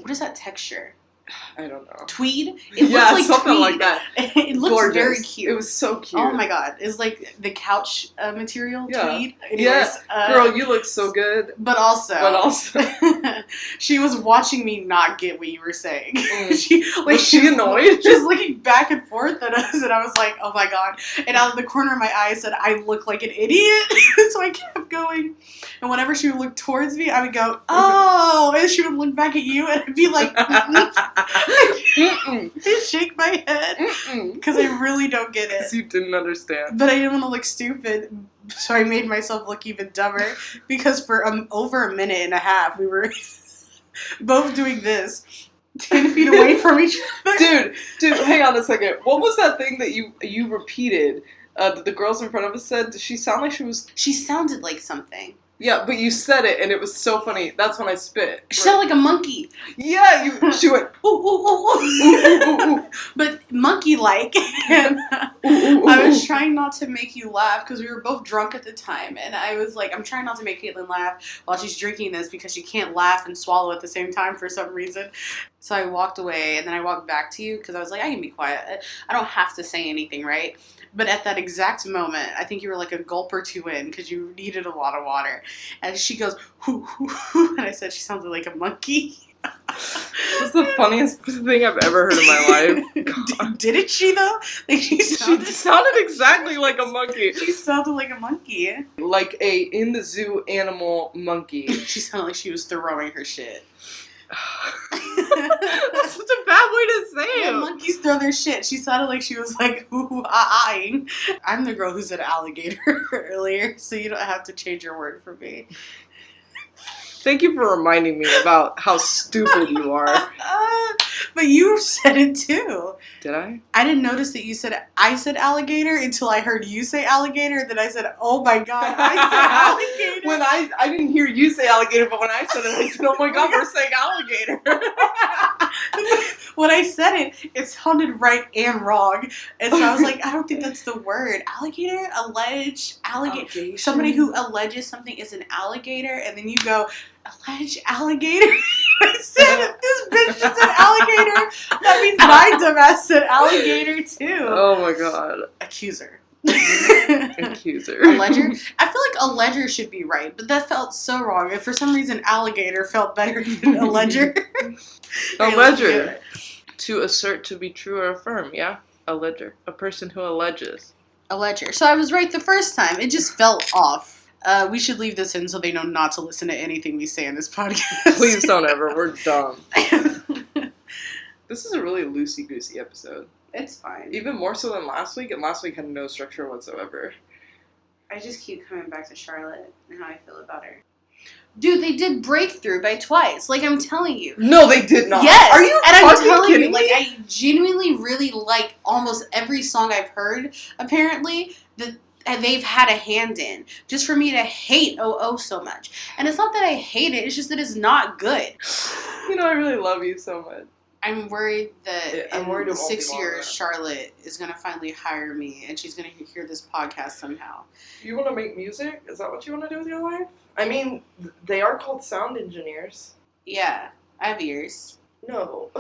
what is that texture? I don't know. Tweed? It looks like something tweed. like that. It looks gorgeous. Very cute. It was so cute. Oh my god. It's like the couch material, tweed. Anyways, yeah. Girl, you look so good. But also. She was watching me not get what you were saying. Was she annoyed? She was looking back and forth at us, and I was like, oh my god. And out of the corner of my eye, I said, I look like an idiot. So I kept going. And whenever she would look towards me, I would go, oh. And she would look back at you, and I'd be like, I shake my head because I really don't get it. Because you didn't understand. But I didn't want to look stupid, so I made myself look even dumber because for over a minute and a half we were both doing this 10 feet away from each other. Dude, hang on a second. What was that thing that you repeated that the girls in front of us said? Did she sound like she was... She sounded like something. Yeah, but you said it, and it was so funny. That's when I spit. She sounded like a monkey. Yeah, she went, ooh, ooh, ooh, ooh, ooh, ooh. But monkey-like. And I was trying not to make you laugh, because we were both drunk at the time, and I was like, I'm trying not to make Caitlin laugh while she's drinking this, because she can't laugh and swallow at the same time for some reason. So I walked away, and then I walked back to you, because I was like, I can be quiet. I don't have to say anything, right? But at that exact moment, I think you were like a gulp or two in because you needed a lot of water. And she goes, hoo, hoo, hoo. And I said she sounded like a monkey. That's the funniest thing I've ever heard in my life. Didn't she, though? Like she sounded exactly like a monkey. She sounded like a monkey. Like a in the zoo animal monkey. She sounded like she was throwing her shit. That's such a bad way to say it. When monkeys throw their shit, she sounded like she was like ooh-ah-ahing. I'm the girl who said alligator earlier, so you don't have to change your word for me. Thank you for reminding me about how stupid you are. But you said it too. Did I? I didn't notice that I said alligator until I heard you say alligator. Then I said, oh my god, I said alligator. When I didn't hear you say alligator, but when I said it, I said, oh my god, we're saying alligator. When I said it, it sounded right and wrong. And so I was like, I don't think that's the word. Alligator? Alligator. Somebody who alleges something is an alligator, and then you go, alleged alligator? I said, this bitch just said alligator. That means my dumbass said alligator too. Oh my god. Accuser. Accuser. Alleger? I feel like alleger should be right, but that felt so wrong. And for some reason, alligator felt better than alleger. Alleger. To assert, to be true or affirm, yeah? Alleger. A person who alleges. Alleger. So I was right the first time. It just felt off. We should leave this in so they know not to listen to anything we say in this podcast. Please don't ever. We're dumb. This is a really loosey-goosey episode. It's fine. Even more so than last week, and last week had no structure whatsoever. I just keep coming back to Charlotte and how I feel about her. Dude, they did Breakthrough by Twice. Like, I'm telling you. No, they did not. Yes. Are you kidding me? Like, I genuinely really like almost every song I've heard, apparently, that they've had a hand in. Just for me to hate OO so much. And it's not that I hate it, it's just that it's not good. You know, I really love you so much. I'm worried that in 6 years, Charlotte is going to finally hire me, and she's going to hear this podcast somehow. You want to make music? Is that what you want to do with your life? I mean, they are called sound engineers. Yeah, I have ears. No.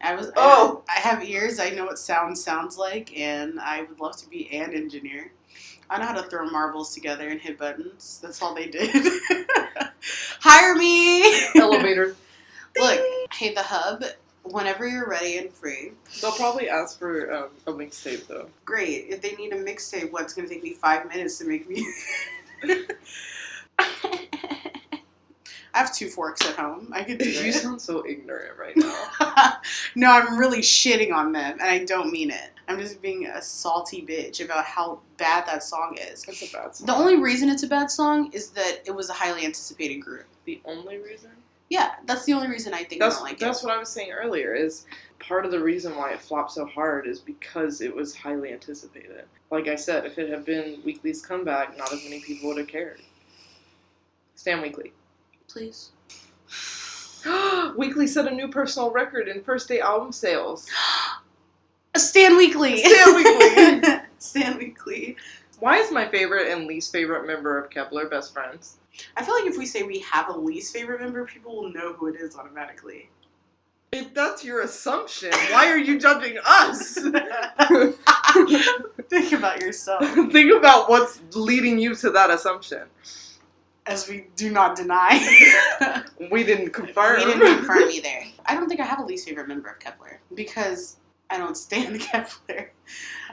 I have ears. I know what sound sounds like, and I would love to be an engineer. I know how to throw marbles together and hit buttons. That's all they did. Hire me! Elevator. Look, hey, The Hub, whenever you're ready and free. They'll probably ask for a mixtape, though. Great. If they need a mixtape, what's going to take me 5 minutes to make me... I have 2 forks at home. I could do it. You sound so ignorant right now. No, I'm really shitting on them, and I don't mean it. I'm just being a salty bitch about how bad that song is. It's a bad song. The only reason it's a bad song is that it was a highly anticipated group. The only reason? Yeah, that's the only reason I think I don't like it. That's what I was saying earlier, is part of the reason why it flopped so hard is because it was highly anticipated. Like I said, if it had been Weekly's comeback, not as many people would have cared. Stan Weekly. Please. Weekly set a new personal record in first-day album sales. Stan Weekly. Stan Weekly. Stan Weekly. Why is my favorite and least favorite member of Kepler best friends? I feel like if we say we have a least favorite member, people will know who it is automatically. If that's your assumption, why are you judging us? Think about yourself. Think about what's leading you to that assumption. As we do not deny. We didn't confirm. We didn't confirm either. I don't think I have a least favorite member of Kepler because I don't stand Kepler.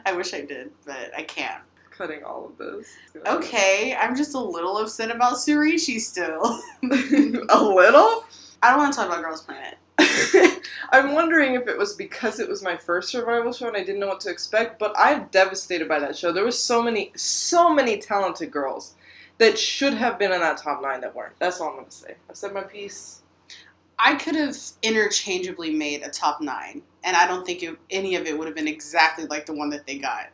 I wish I did, but I can't. Cutting all of this. Okay, I'm just a little upset about Surishi still. A little? I don't want to talk about Girls Planet. I'm wondering if it was because it was my first survival show and I didn't know what to expect, but I'm devastated by that show. There was so many talented girls that should have been in that top 9 that weren't. That's all I'm going to say. I said my piece. I could have interchangeably made a top 9, and I don't think any of it would have been exactly like the one that they got.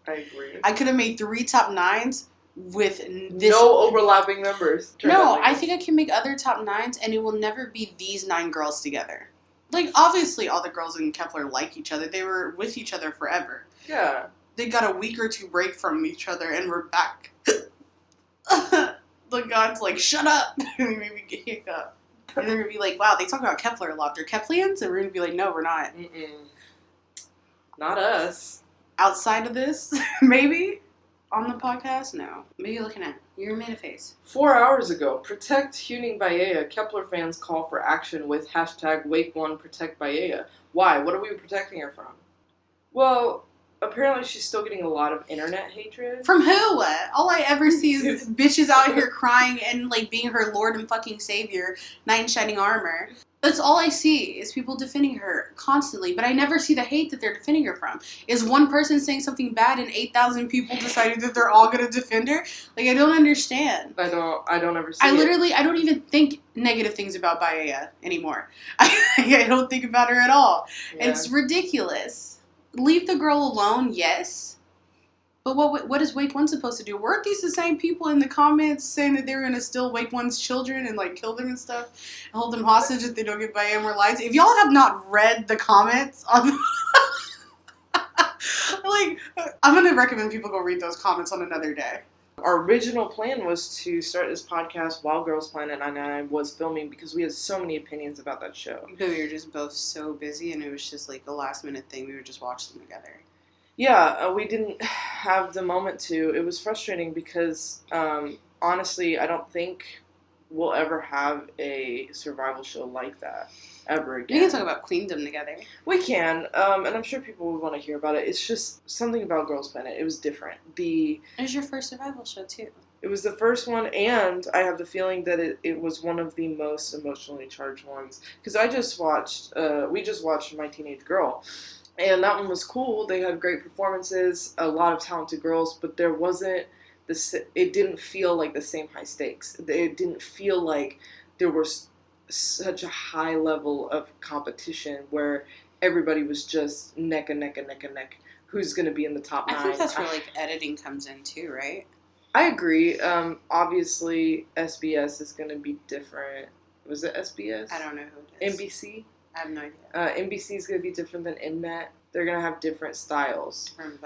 I agree. I could have made 3 top 9s with this. No overlapping members. No, I think I can make other top 9s, and it will never be these 9 girls together. Like, obviously, all the girls in Kepler like each other. They were with each other forever. Yeah. They got a week or 2 break from each other, and we're back. The god's like, shut up! And we maybe get hiccup. And they're gonna be like, wow, they talk about Kepler a lot. They're Keplians? And we're gonna be like, no, we're not. Not us. Outside of this, maybe? On the podcast? No. What are you looking at? You made a face. 4 hours ago, protect GingaMingaYo. Kepler fans call for action with hashtag Wake1 Protect Bahia. Why? What are we protecting her from? Well, apparently she's still getting a lot of internet hatred. From who? All I ever see is bitches out here crying and like being her lord and fucking savior, knight in shining armor. That's all I see is people defending her constantly, but I never see the hate that they're defending her from. Is one person saying something bad and 8,000 people deciding that they're all gonna defend her? Like, I don't understand. I don't ever see I don't even think negative things about Bahia anymore. I don't think about her at all. Yeah. It's ridiculous. Leave the girl alone, yes. But what is Wake One supposed to do? Weren't these the same people in the comments saying that they were going to steal Wake One's children and, like, kill them and stuff? And hold them hostage if they don't get Bahia more lives? If y'all have not read the comments on... like, I'm going to recommend people go read those comments on another day. Our original plan was to start this podcast while Girls Planet and I was filming because we had so many opinions about that show. But we were just both so busy, and it was just, like, a last-minute thing. We would just watch them together. Yeah, we didn't have the moment to. It was frustrating because, honestly, I don't think we'll ever have a survival show like that ever again. We can talk about Queendom together. We can, and I'm sure people would want to hear about it. It's just something about Girls Planet. It was different. It was your first survival show, too. It was the first one, and I have the feeling that it was one of the most emotionally charged ones. Because we just watched My Teenage Girl. And that one was cool. They had great performances, a lot of talented girls, but there wasn't it didn't feel like the same high stakes. It didn't feel like there was such a high level of competition where everybody was just neck and neck and neck and neck. Who's going to be in the top 9? I think that's where, like, editing comes in, too, right? I agree. Obviously, SBS is going to be different. Was it SBS? I don't know who it is. NBC? I have no idea. NBC is going to be different than Mnet. They're going to have different styles. Different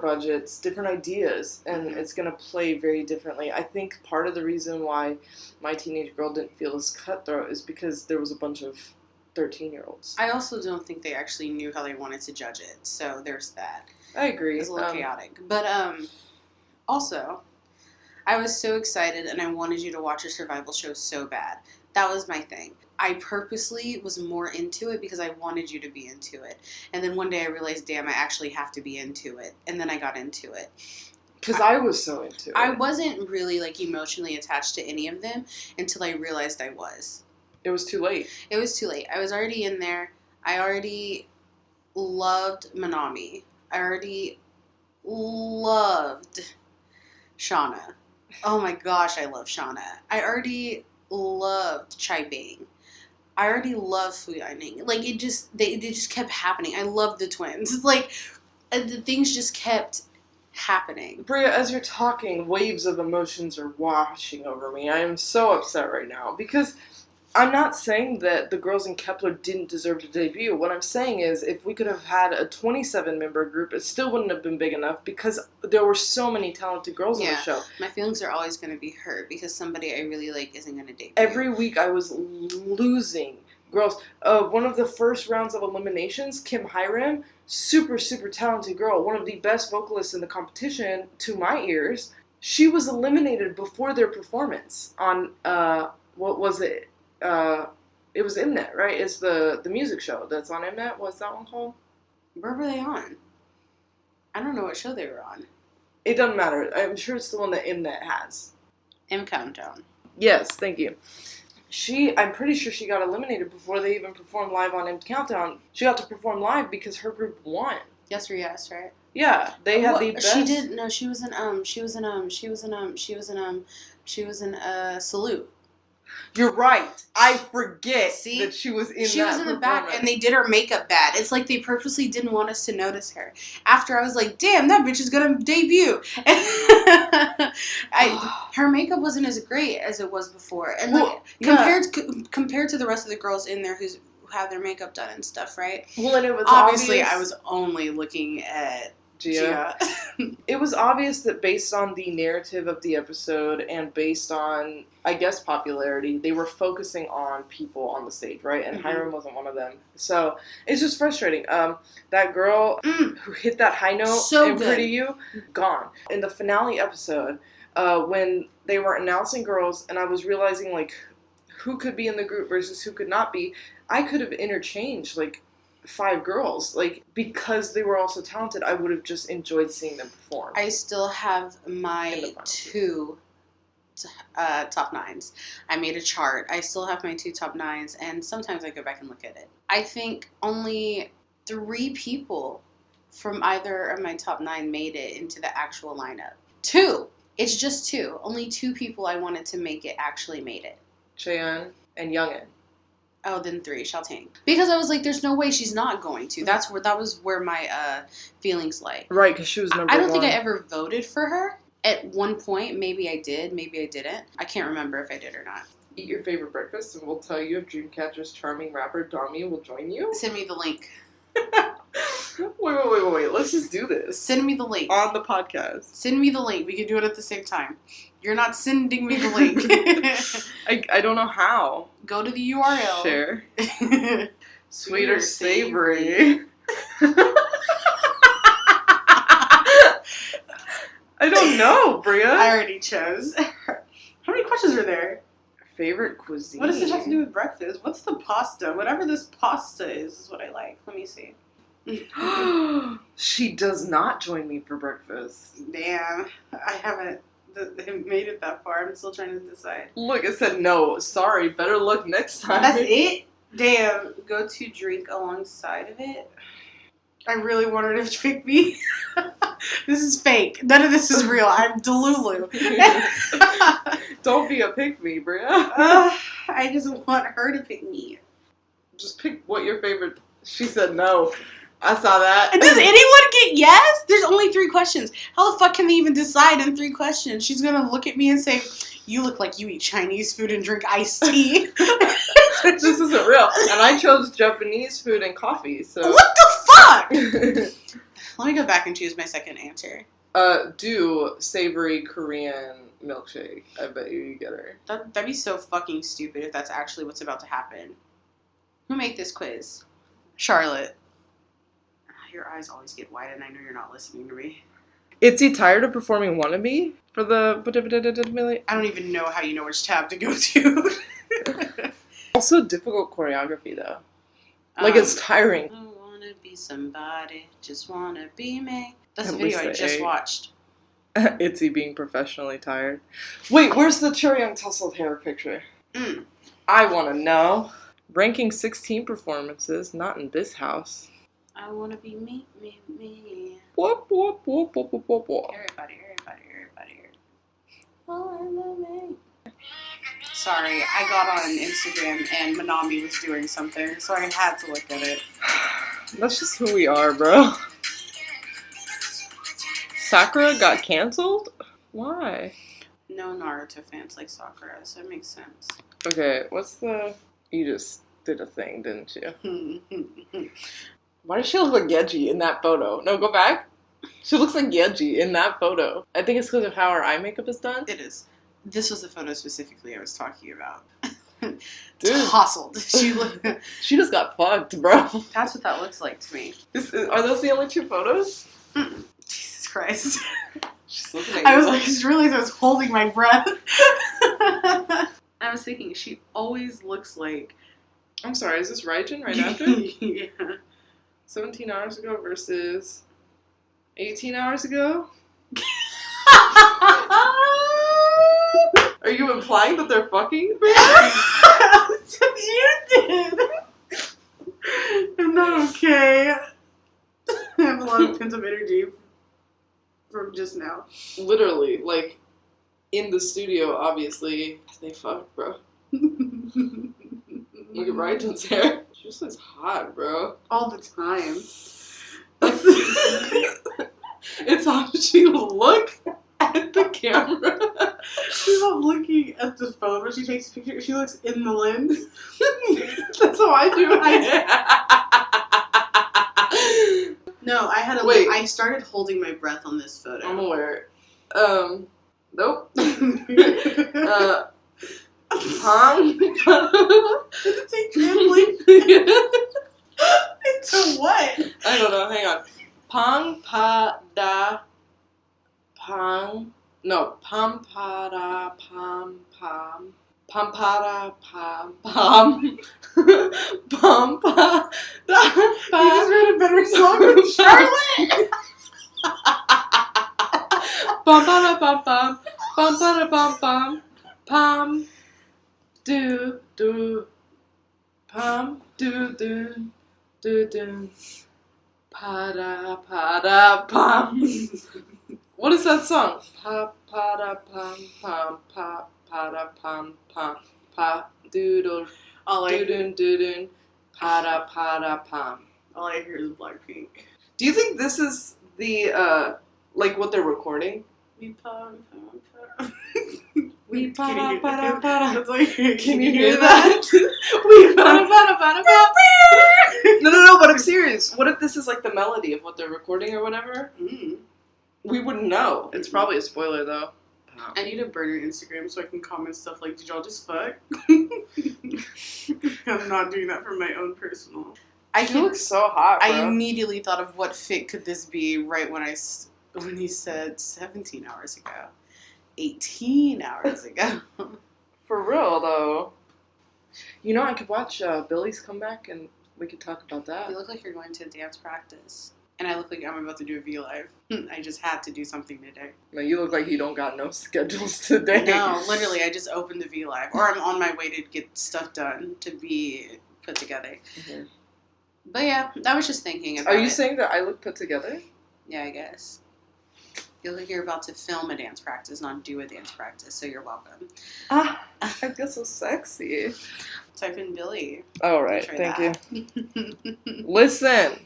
budgets, different ideas, and it's going to play very differently. I think part of the reason why My Teenage Girl didn't feel as cutthroat is because there was a bunch of 13-year-olds. I also don't think they actually knew how they wanted to judge it, so there's that. I agree. It was a little chaotic. But, also, I was so excited, and I wanted you to watch a survival show so bad. That was my thing. I purposely was more into it because I wanted you to be into it. And then one day I realized, damn, I actually have to be into it. And then I got into it. Because I was so into it. I wasn't really, like, emotionally attached to any of them until I realized I was. It was too late. It was too late. I was already in there. I already loved Manami. I already loved Shauna. Oh my gosh, I love Shauna. I already loved Chai Bing. I already love Fu Yining. Like, it just kept happening. I love the twins. Like, the things just kept happening. Bria, as you're talking, waves of emotions are washing over me. I am so upset right now because I'm not saying that the girls in Kepler didn't deserve to debut. What I'm saying is if we could have had a 27-member group, it still wouldn't have been big enough because there were so many talented girls on the show. My feelings are always going to be hurt because somebody I really like isn't going to debut. Every week I was losing girls. One of the first rounds of eliminations, Kim Hyram, super, super talented girl, one of the best vocalists in the competition to my ears. She was eliminated before their performance on, what was it? It was Mnet, right? It's the music show that's on Mnet. What's that one called? Where were they on? I don't know what show they were on. It doesn't matter. I'm sure it's the one that Mnet has. M Countdown. Yes, thank you. I'm pretty sure she got eliminated before they even performed live on M Countdown. She got to perform live because her group won. Yes or yes, right? Yeah, they had the best. She did. No, she was in Salute. You're right. I forget that she was in. She was in the back, and they did her makeup bad. It's like they purposely didn't want us to notice her. After I was like, "Damn, that bitch is gonna debut." Her makeup wasn't as great as it was before, and compared to the rest of the girls in there who had their makeup done and stuff, right? Well, and it was obviously obvious. I was only looking at Gia. It was obvious that based on the narrative of the episode and based on, I guess, popularity, they were focusing on people on the stage, right? And Hiram wasn't one of them. So it's just frustrating. That girl who hit that high note in Pretty You, gone. In the finale episode, when they were announcing girls and I was realizing, like, who could be in the group versus who could not be, I could have interchanged, like, 5 girls, like, because they were all so talented. I would have just enjoyed seeing them perform. I still have my 2 top 9s. I made a chart. I still have my 2 top 9s, and sometimes I go back and look at it. I think only 3 people from either of my top 9 made it into the actual lineup. 2. It's just 2. Only 2 people I wanted to make it actually made it. Cheyenne and Youngin. Oh, then 3, Xiaoting. Because I was like, there's no way she's not going to. That was where my feelings lay. Right, because she was number 1. I don't think I ever voted for her. At one point, maybe I did, maybe I didn't. I can't remember if I did or not. Eat your favorite breakfast and we'll tell you if Dreamcatcher's charming rapper Dami will join you. Send me the link. Wait. Let's just do this. Send me the link. On the podcast. Send me the link. We can do it at the same time. You're not sending me the link. I don't know how. Go to the URL. Share. Sweet or savory. I don't know, Bria. I already chose. How many questions are there? Favorite cuisine. What does this have to do with breakfast? What's the pasta? Whatever this pasta is what I like. Let me see. She does not join me for breakfast. Damn. I haven't made it that far. I'm still trying to decide. Look, it said no. Sorry. Better luck next time. That's it? Damn. Go to drink alongside of it. I really want her to trick me. This is fake. None of this is real. I'm Delulu. Don't be a pick me, Bria. I just want her to pick me. Just pick what your favorite. She said no. I saw that. Does anyone get yes? There's only 3 questions. How the fuck can they even decide in 3 questions? She's gonna look at me and say, "You look like you eat Chinese food and drink iced tea." This isn't real. And I chose Japanese food and coffee. So what the fuck? Let me go back and choose my second answer. Do savory Korean milkshake. I bet you get her. That'd be so fucking stupid if that's actually what's about to happen. Who made this quiz? Charlotte. Your eyes always get wide and I know you're not listening to me. Is he tired of performing Wannabe for the... I don't even know how you know which tab to go to. Also difficult choreography though. Like it's tiring. I wanna be somebody, just wanna be me. That's a video I just watched. Itzy being professionally tired. Wait, where's the Choryung tousled hair picture? I want to know. Ranking 16 performances, not in this house. I want to be me. Whoop, whoop, whoop, whoop, whoop, whoop, whoop. Everybody. Oh, I love me. Sorry, I got on Instagram and Manami was doing something, so I had to look at it. That's just who we are, bro. Sakura got canceled? Why? No Naruto fans like Sakura, so it makes sense. Okay, you just did a thing, didn't you? Why does she look like Yeji in that photo? No, go back. She looks like Yeji in that photo. I think it's because of how her eye makeup is done. It is. This was the photo specifically I was talking about. Dude. Tousled. She just got fucked, bro. That's what that looks like to me. Are those the only 2 photos? Jesus Christ. She's looking at I just realized I was holding my breath. I was thinking, she always looks like... I'm sorry, is this Raijin right after? Yeah. 17 hours ago versus 18 hours ago? Are you implying that they're fucking? You did. I'm not okay. I have a lot of pent-up energy from just now. Literally, like, in the studio, obviously, they fucked, bro. Look at Raijin's hair. She just looks hot, bro. All the time. It's how she looks at the camera. She's not looking at the phone when she takes pictures. She looks in the lens. That's how I do it. No, I had Wait. I started holding my breath on this photo. I'm aware. Nope. Pong. Did it say translate? Into what? I don't know. Hang on. Pong pa da pong. No. Pam pa da pam pam. Pam pa da pam pam. Pam pa da pam. You just wrote a better song than Charlotte. Pam pa da pam pam. Pam pa da pam pam. Pam. Do do. Pam do do. Do do. Pa-da, pa-da, pam. What is that song? Pa-da, pam, pam, pa, pa-da, pam, pam, pa, doodle, doodle, doodle, pa-da, pa-da, pam. All I hear is Blackpink. Do you think this is the, like what they're recording? We pam, pam, pam. We Can you hear pa-da, that? pa-da. Can Can you hear that? We pa-da, pa-da, pa-da, pa. No, but I'm serious. What if this is like the melody of what they're recording or whatever? Mm. We wouldn't know. It's probably a spoiler, though. I need to burn your Instagram so I can comment stuff like, did y'all just fuck? I'm not doing that for my own personal. She looks so hot, bro. I immediately thought of what fit could this be right when he said 17 hours ago. 18 hours ago. For real, though. You know, I could watch Billy's comeback and we could talk about that. You look like you're going to dance practice. And I look like I'm about to do a V Live. I just had to do something today. No, you look like you don't got no schedules today. No, literally, I just opened the V Live. Or I'm on my way to get stuff done to be put together. Mm-hmm. But yeah, I was just thinking about it. Are you saying that I look put together? Yeah, I guess. You look like you're about to film a dance practice, not do a dance practice, so you're welcome. Ah, I feel so sexy. Type in Billy. All right, thank you. Listen.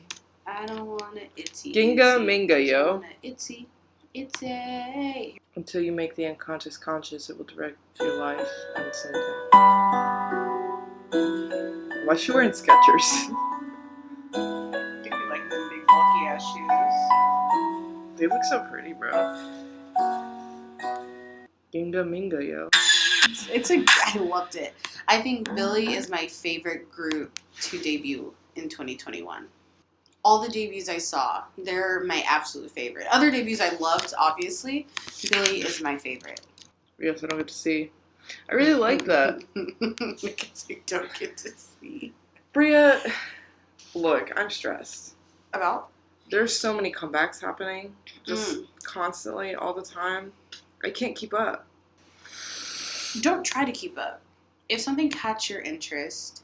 I don't want to itsy. GingaMingaYo. Itsy. Itsy. Until you make the unconscious conscious, it will direct your life and something. Why is she wearing Skechers? Give me like them big bulky ass shoes. They look so pretty, bro. GingaMingaYo. I loved it. I think Billy is my favorite group to debut in 2021. All the debuts I saw, they're my absolute favorite. Other debuts I loved, obviously. Billy is my favorite. Yes, I don't get to see. I really like that. Because I don't get to see. Bria, look, I'm stressed. About? There's so many comebacks happening. Just constantly, all the time. I can't keep up. Don't try to keep up. If something catches your interest,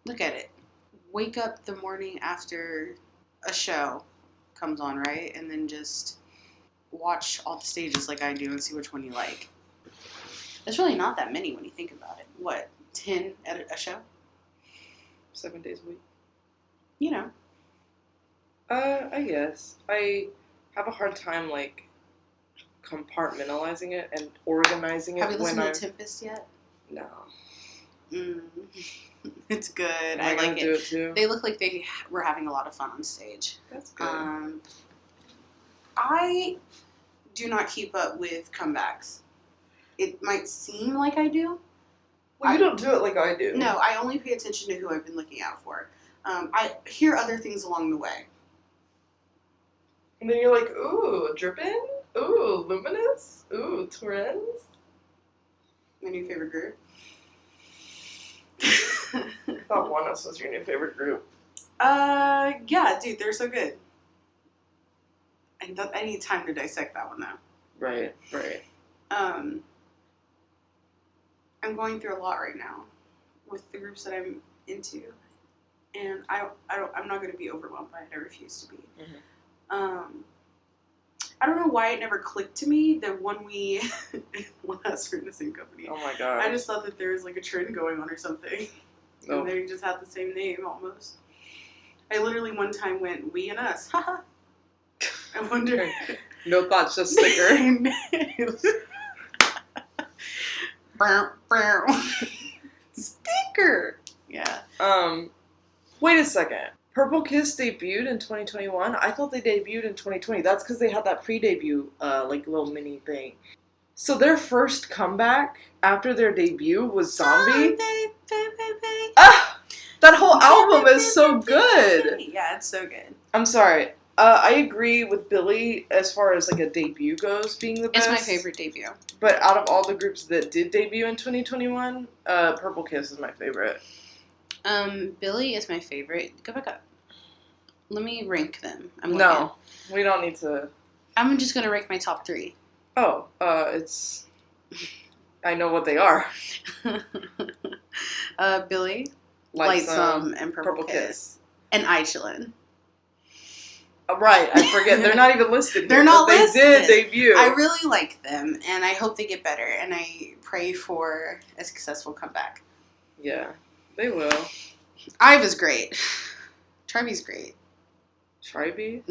look at it. Wake up the morning after a show comes on, right? And then just watch all the stages like I do and see which one you like. There's really not that many when you think about it. What, 10 at a show? 7 days a week. You know. I guess. I have a hard time, like, compartmentalizing it and organizing it. Have you listened to Tempest yet? No. It's good. I like it. Do it too? They look like they were having a lot of fun on stage. That's good. I do not keep up with comebacks. It might seem like I do. Well, you don't do it like I do. No, I only pay attention to who I've been looking out for. I hear other things along the way. And then you're like, ooh, Drippin'? Ooh, Luminous? Ooh, Torrens? My new favorite group. I thought One Us was your new favorite group. Yeah, dude, they're so good. I need time to dissect that one, though. Right. I'm going through a lot right now with the groups that I'm into, and I'm not going to be overwhelmed by it. I refuse to be. Mm-hmm. I don't know why it never clicked to me that one us were in the same company. Oh my god! I just thought that there was like a trend going on or something, and they just had the same name almost. I literally one time went we and us. Haha. I wonder. No thoughts, just sticker. Sticker. Yeah. Wait a second. Purple Kiss debuted in 2021? I thought they debuted in 2020. That's because they had that pre-debut, like, little mini thing. So their first comeback after their debut was Zombie? Ah! That whole album is so good! Yeah, it's so good. I'm sorry. I agree with Billy as far as, like, a debut goes being the best. It's my favorite debut. But out of all the groups that did debut in 2021, Purple Kiss is my favorite. Billy is my favorite. Go back up. Let me rank them. No, we don't need to. I'm just going to rank my top 3. Oh, it's... I know what they are. Billy, Lightsome, and Purple Kiss. And Ichilin. Right, I forget. They're not even listed. They're not listed. They did debut. I really like them, and I hope they get better, and I pray for a successful comeback. Yeah, they will. Ive is great. Tribe's great. Tribe?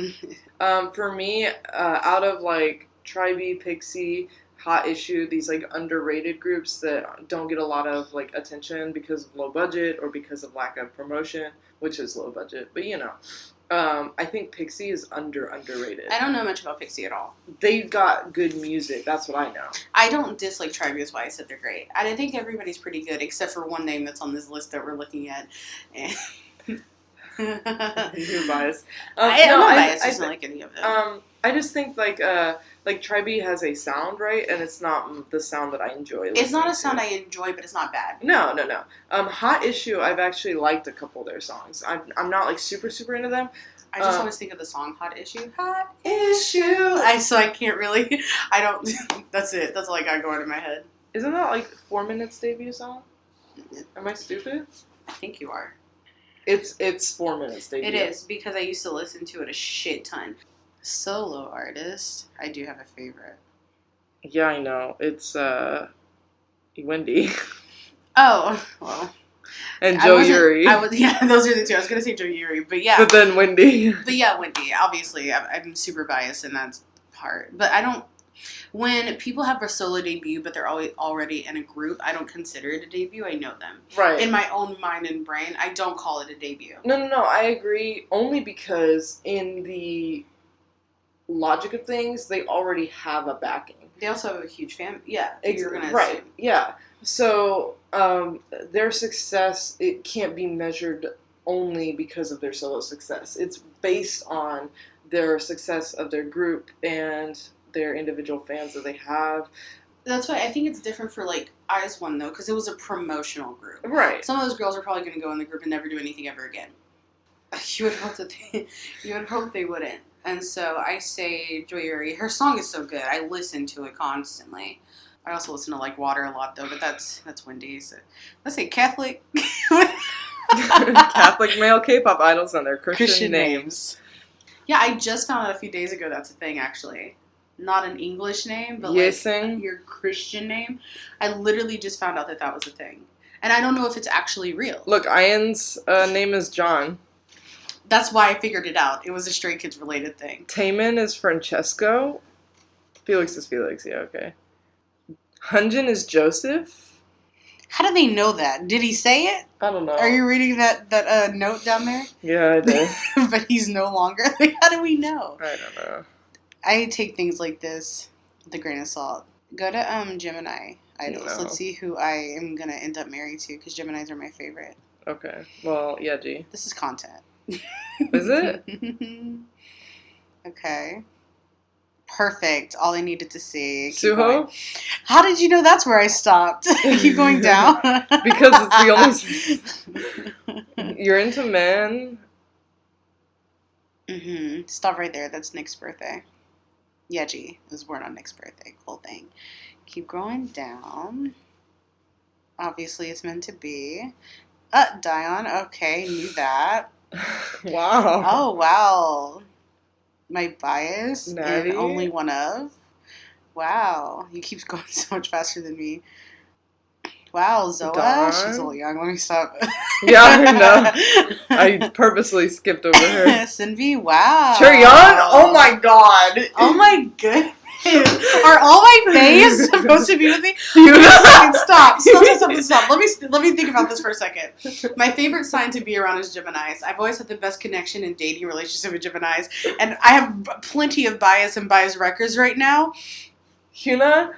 For me, out of, like, Tribe, Pixie, Hot Issue, these, like, underrated groups that don't get a lot of, like, attention because of low budget or because of lack of promotion, which is low budget, but, you know. I think Pixie is underrated. I don't know much about Pixie at all. They've got good music. That's what I know. I don't dislike Tribe, is why I said they're great. And I think everybody's pretty good, except for one name that's on this list that we're looking at. You're biased. I'm not biased. I just don't like any of them. I just think, like Tribe has a sound, right? And it's not the sound that I enjoy listening to. It's not a sound I enjoy, but it's not bad. No. Hot Issue, I've actually liked a couple of their songs. I'm not, like, super into them. I just always think of the song Hot Issue. Hot Issue. So I can't really... I don't... That's it. That's all I got going in my head. Isn't that, like, 4 Minutes debut song? Am I stupid? I think you are. It's 4 Minutes debut. It is, because I used to listen to it a shit ton. Solo artist, I do have a favorite. Yeah, I know. It's Wendy. Oh, well. And Joe Uri. Yeah, those are the two. I was going to say Joe Uri, but yeah. But then Wendy. But yeah, Wendy. Obviously, I'm super biased in that part. But I don't... When people have a solo debut, but they're already in a group, I don't consider it a debut. I know them. Right. In my own mind and brain, I don't call it a debut. No. I agree. Only because in the logic of things, they already have a backing. They also have a huge fan. Yeah. Right. Assume. Yeah. So their success, it can't be measured only because of their solo success. It's based on their success of their group and their individual fans that they have. That's why I think it's different for, like, Eyes One, though, because it was a promotional group. Right. Some of those girls are probably going to go in the group and never do anything ever again. You would hope they wouldn't. And so I say Joy Uri. Her song is so good. I listen to it constantly. I also listen to, like, Water a lot, though, but that's Wendy's. Let's say Catholic. Catholic male K-pop idols and their Christian names. Yeah, I just found out a few days ago that's a thing, actually. not an English name, but Yesing. Your Christian name. I literally just found out that was a thing. And I don't know if it's actually real. Look, Ian's name is John. That's why I figured it out. It was a Stray Kids related thing. Taman is Francesco. Felix is Felix, yeah, okay. Hunjin is Joseph. How do they know that? Did he say it? I don't know. Are you reading that note down there? Yeah, I did. But he's no longer. How do we know? I don't know. I take things like this with a grain of salt. Go to Gemini Idols. No. Let's see who I am going to end up married to, because Geminis are my favorite. Okay. Well, yeah, G. This is content. Is it? Okay. Perfect. All I needed to see. Suho? How did you know that's where I stopped? Keep going down. Because it's the only... You're into men? Mm-hmm. Stop right there. That's Nick's birthday. Yeji was born on Nick's birthday. Cool thing. Keep going down. Obviously, it's meant to be. Dion. Okay, knew that. Wow. Oh, wow. My bias Natty? and only one of. Wow. He keeps going so much faster than me. Wow, Zoa. Dawn? She's a little young. Let me stop. Yeah, I know. I purposely skipped over her. Cindy, wow. Cheon? Oh my god. Oh my goodness. Are all my faves supposed to be with me? Stop. Let me think about this for a second. My favorite sign to be around is Geminis. I've always had the best connection and dating relationship with Geminis, and I have plenty of bias and bias records right now. Hyuna?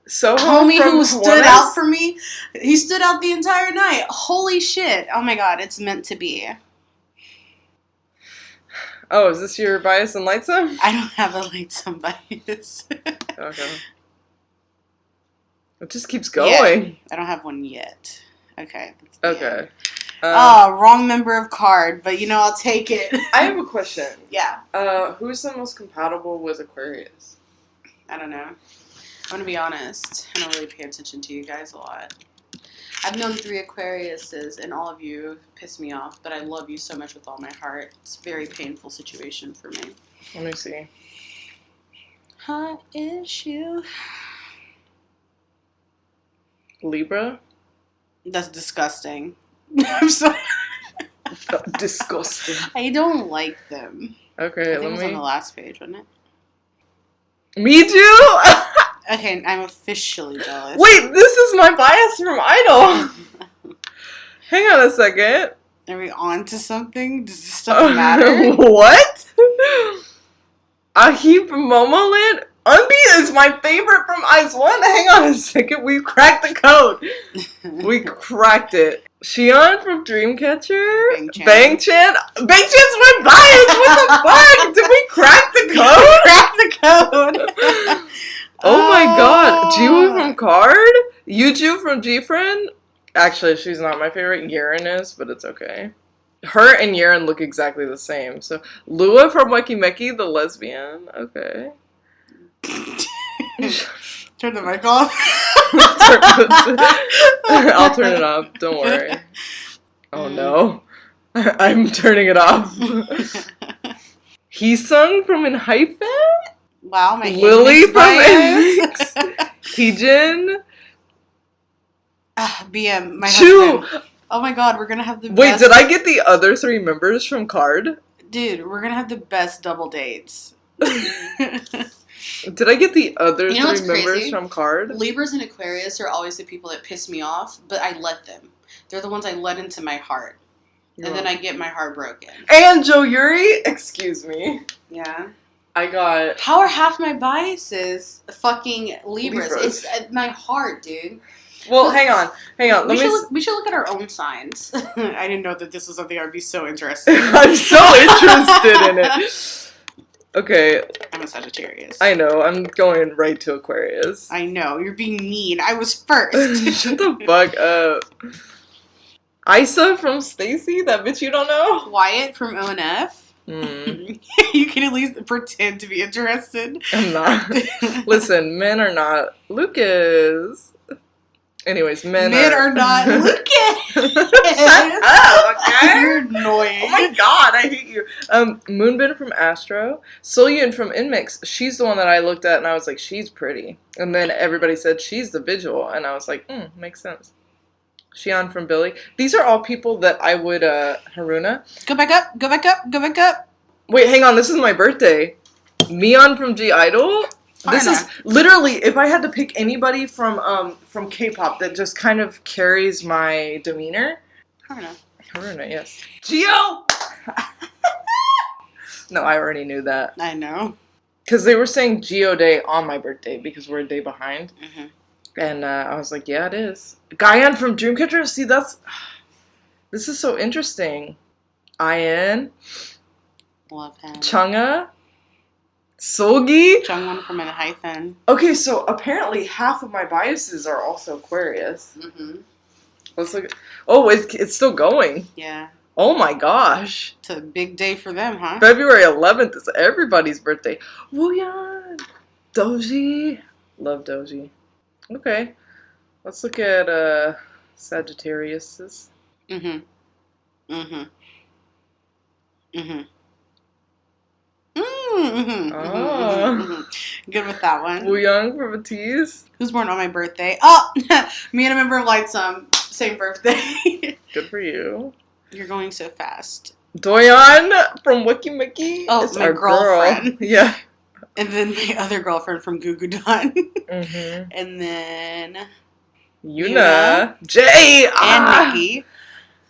Soho Homie from who stood out for me. He stood out the entire night. Holy shit. Oh my god, it's meant to be. Oh, is this your bias in Lightsome? I don't have a Lightsome bias. Okay. It just keeps going. Yeah, I don't have one yet. Okay. Okay. Wrong member of card, but I'll take it. I have a question. Yeah. Who's the most compatible with Aquarius? I don't know. I'm going to be honest. I don't really pay attention to you guys a lot. I've known 3 Aquariuses, and all of you piss me off, but I love you so much with all my heart. It's a very painful situation for me. Let me see. Hot issue. Libra? That's disgusting. I'm sorry. Disgusting. I don't like them. Okay, I think it was on the last page, wasn't it? Me too? Okay, I'm officially jealous. Wait, this is my bias from Idol. Hang on a second. Are we on to something? Does this stuff matter? What? Ahib from Momoland? Unbeat is my favorite from Ice One. Hang on a second. We cracked the code. We cracked it. Shion from Dreamcatcher? Bang-chan? Bang-chan's my bias! What the fuck? Did we crack the code? Crack the code! Oh my god. Jiwoo from Card? Yuju from G-Friend? Actually, she's not my favorite. Yeren is, but it's okay. Her and Yeren look exactly the same. So, Lua from Weki Meki, the lesbian. Okay. Turn the mic off. I'll turn it off. Don't worry. Oh no. I'm turning it off. Heesung from Enhypen? Wow, my Lily from NMIXX. Heejin. BM, my Chu. husband. Oh my god, we're gonna have the Wait, best... did I get the other 3 members from Card? Dude, we're gonna have the best double dates. Did I get the other 3 members crazy? from Card? Libras and Aquarius are always the people that piss me off, but I let them. They're the ones I let into my heart. And then I get my heart broken. And Joe Yuri? Excuse me. Yeah. I got... How are half my biases fucking Libras? It's my heart, dude. Well, hang on. We should look at our own signs. I didn't know that this was something I'd be so interested in. I'm so interested in it. Okay. I'm a Sagittarius. I know. I'm going right to Aquarius. I know. You're being mean. I was first. Shut the fuck up. Isa from Stacy? That bitch you don't know? Wyatt from ONF? You can at least pretend to be interested. I'm not. Listen, men are not. Lucas. Anyways, men are not looking. Shut up, okay? You're annoying. Oh my god, I hate you. Moonbin from Astro. Soyun from Inmix. She's the one that I looked at and I was like, she's pretty. And then everybody said she's the visual. And I was like, makes sense. Xian from Billy. These are all people that I would, Haruna. Go back up, go back up, go back up. Wait, hang on, this is my birthday. Mion from G-Idol. This is literally, if I had to pick anybody from K-pop that just kind of carries my demeanor. Haruna, yes. Gio! No, I already knew that. I know. Because they were saying Gio Day on my birthday because we're a day behind. Mm-hmm. And I was like, yeah, it is. Guyan from Dreamcatcher? See, this is so interesting. Ian. Love him. Chungha. Solgi. Jungwon from ENHYPEN. Okay, so apparently half of my biases are also Aquarius. Mm-hmm. Let's look. Oh, it's still going. Yeah. Oh my gosh. It's a big day for them, huh? February 11th is everybody's birthday. Wooyan. Doji. Love Doji. Okay. Let's look at Sagittarius. Mm-hmm. Mm-hmm. Mm-hmm. Good with that one. Wooyoung from Ateez. Who's born on my birthday? Oh, me and a member of Lightsum, same birthday. Good for you. You're going so fast. Doyeon from Wiki Mickey. Oh, it's my our girlfriend. Girl. Yeah. And then my other girlfriend from Gugudan. Mm-hmm. And then Yuna. Jay. And Nikki.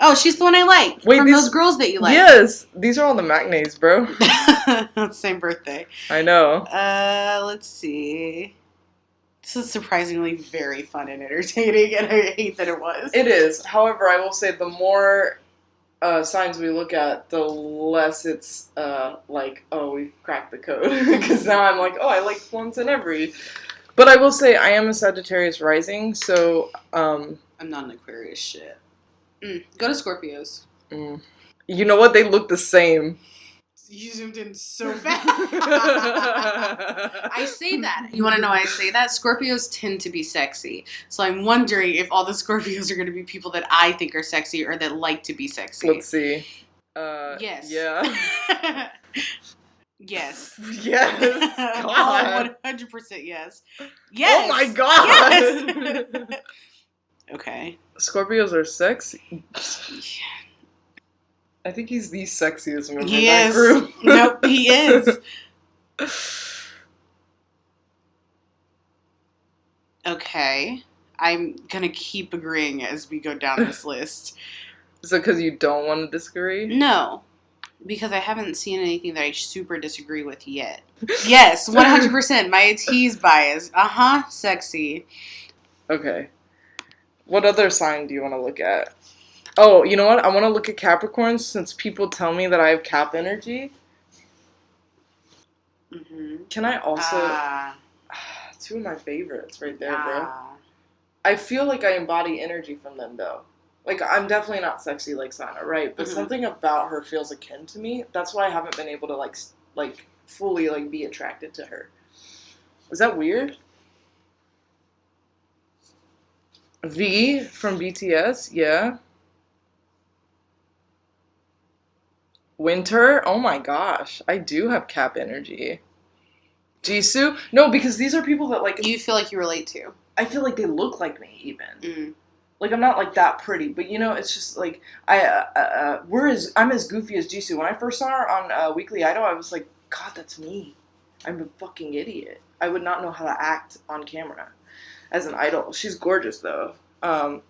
Oh, she's the one I like. Wait, from those girls that you like. Yes. These are all the Macnays, bro. Same birthday. I know. Let's see. This is surprisingly very fun and entertaining, and I hate that it was. It is. However, I will say the more signs we look at, the less it's like, oh, we've cracked the code. Because now I'm like, oh, I like once in every. But I will say I am a Sagittarius rising, so... I'm not an Aquarius shit. Go to Scorpios. You know what? They look the same. You zoomed in so fast. I say that. You want to know why I say that? Scorpios tend to be sexy. So I'm wondering if all the Scorpios are going to be people that I think are sexy or that like to be sexy. Let's see. Yes. Yeah. Yes. Yes. God. 100% yes. Yes. Oh my God. Yes. Okay. Scorpios are sexy. I think he's the sexiest member of he that is. group. Nope, he is. Okay. I'm gonna keep agreeing as we go down this list. So because you don't want to disagree? No. Because I haven't seen anything that I super disagree with yet. Yes, 100%. My Ateez bias. Sexy. Okay. What other sign do you want to look at? Oh, you know what? I want to look at Capricorns since people tell me that I have Cap energy. Mm-hmm. Can I also... two of my favorites right there, bro. I feel like I embody energy from them, though. Like, I'm definitely not sexy like Sana, right? But something about her feels akin to me. That's why I haven't been able to, like fully, like, be attracted to her. Is that weird? V from BTS, yeah. Winter, oh my gosh. I do have Cap energy. Jisoo? No, because these are people that, like... You feel like you relate to. I feel like they look like me, even. Like, I'm not, like, that pretty. But, you know, it's just, like... I'm as goofy as Jisoo. When I first saw her on Weekly Idol, I was like, God, that's me. I'm a fucking idiot. I would not know how to act on camera as an idol. She's gorgeous, though. I'm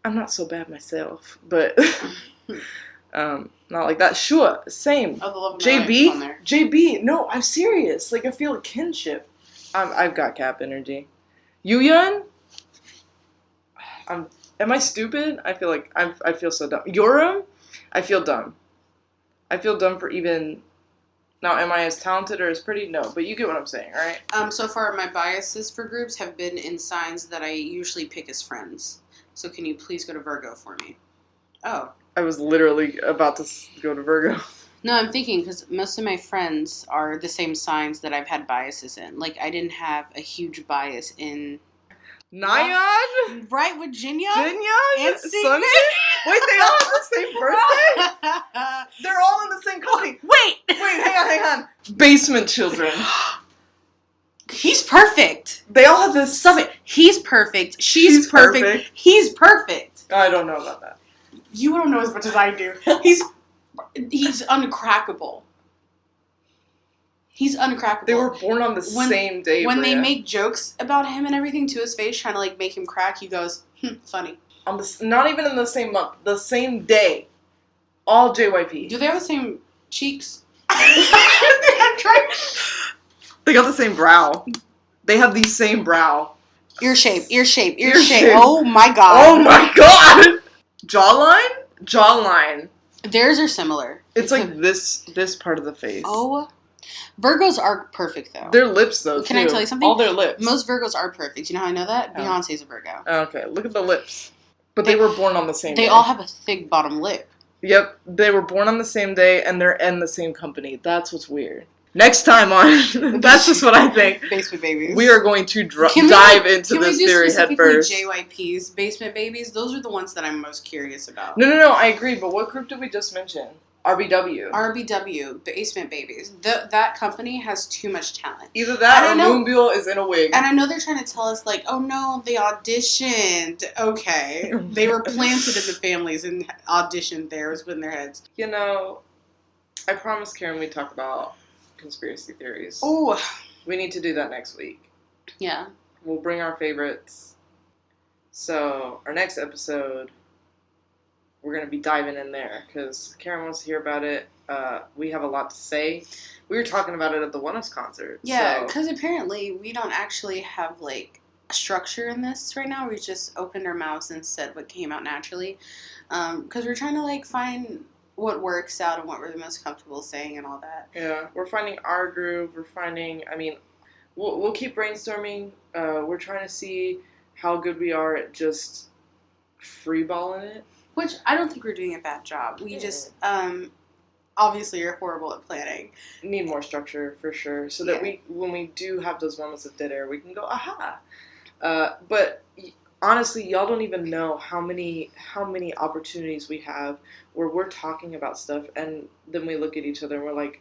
not so bad myself. But... not like that. Sure, same. Oh, the love of JB, no, I'm serious. Like, I feel a kinship. I've got Cap energy. Yuyun? Am I stupid? I feel like I feel so dumb. Yorum? I feel dumb. I feel dumb for even... Now, am I as talented or as pretty? No, but you get what I'm saying, right? So far, my biases for groups have been in signs that I usually pick as friends. So can you please go to Virgo for me? Oh. I was literally about to go to Virgo. No, I'm thinking because most of my friends are the same signs that I've had biases in. Like, I didn't have a huge bias in... Nyan? Right, with Jinyoung? Jinyoung? And Sunday? Wait, they all have the same birthday? They're all in the same company. Wait, hang on. Basement Children. He's perfect. They all have this. Stop it. He's perfect. She's perfect. He's perfect. I don't know about that. You don't know as much as I do. He's uncrackable. He's uncrackable. They were born on the same day. When Bria. they make jokes about him and everything to his face, trying to like make him crack, he goes, funny. Not even in the same month, the same day. All JYP. Do they have the same cheeks? They got the same brow. They have the same brow. Ear shape. Oh my god. Oh my god! Jawline. Theirs are similar. It's like this part of the face. Oh. Virgos are perfect though. Their lips though, Can I tell you something? All their lips. Most Virgos are perfect. You know how I know that? Oh. Beyonce's a Virgo. Okay, look at the lips. But they were born on the same day. They all have a thick bottom lip. Yep, they were born on the same day and they're in the same company. That's what's weird. Next time on, that's just what I think. Basement Babies. We are going to dive into this theory head first. JYP's Basement Babies. Those are the ones that I'm most curious about. No, I agree. But what group did we just mention? RBW, Basement Babies. That company has too much talent. Either that or Moonbyul is in a wig. And I know they're trying to tell us, like, oh no, they auditioned. Okay. They were planted in the families and auditioned there, was in their heads. You know, I promised Karen we'd talk about conspiracy theories. Oh. We need to do that next week. Yeah. We'll bring our favorites. So, our next episode, we're going to be diving in there because Karen wants to hear about it. We have a lot to say. We were talking about it at the One Us concert. Yeah, because apparently we don't actually have, like, a structure in this right now. We just opened our mouths and said what came out naturally. Because we're trying to, like, find what works out and what we're the most comfortable saying and all that. Yeah, we're finding our groove. We'll keep brainstorming. We're trying to see how good we are at just freeballing it. Which I don't think we're doing a bad job. We just obviously are horrible at planning. Need more structure for sure, so that when we do have those moments of dead air, we can go aha. But honestly, y'all don't even know how many opportunities we have where we're talking about stuff, and then we look at each other and we're like,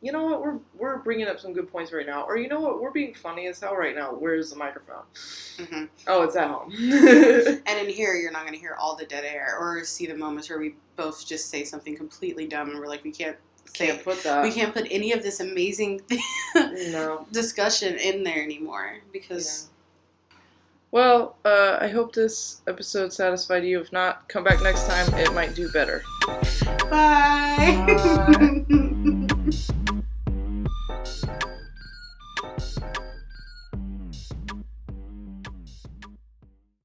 you know what, we're bringing up some good points right now, or you know what, we're being funny as hell right now. Where's the microphone? Mm-hmm. Oh, it's at home. And in here, you're not going to hear all the dead air or see the moments where we both just say something completely dumb and we're like, we can't put any of this amazing discussion in there anymore because. Yeah. Well, I hope this episode satisfied you. If not, come back next time. It might do better. Bye. Bye.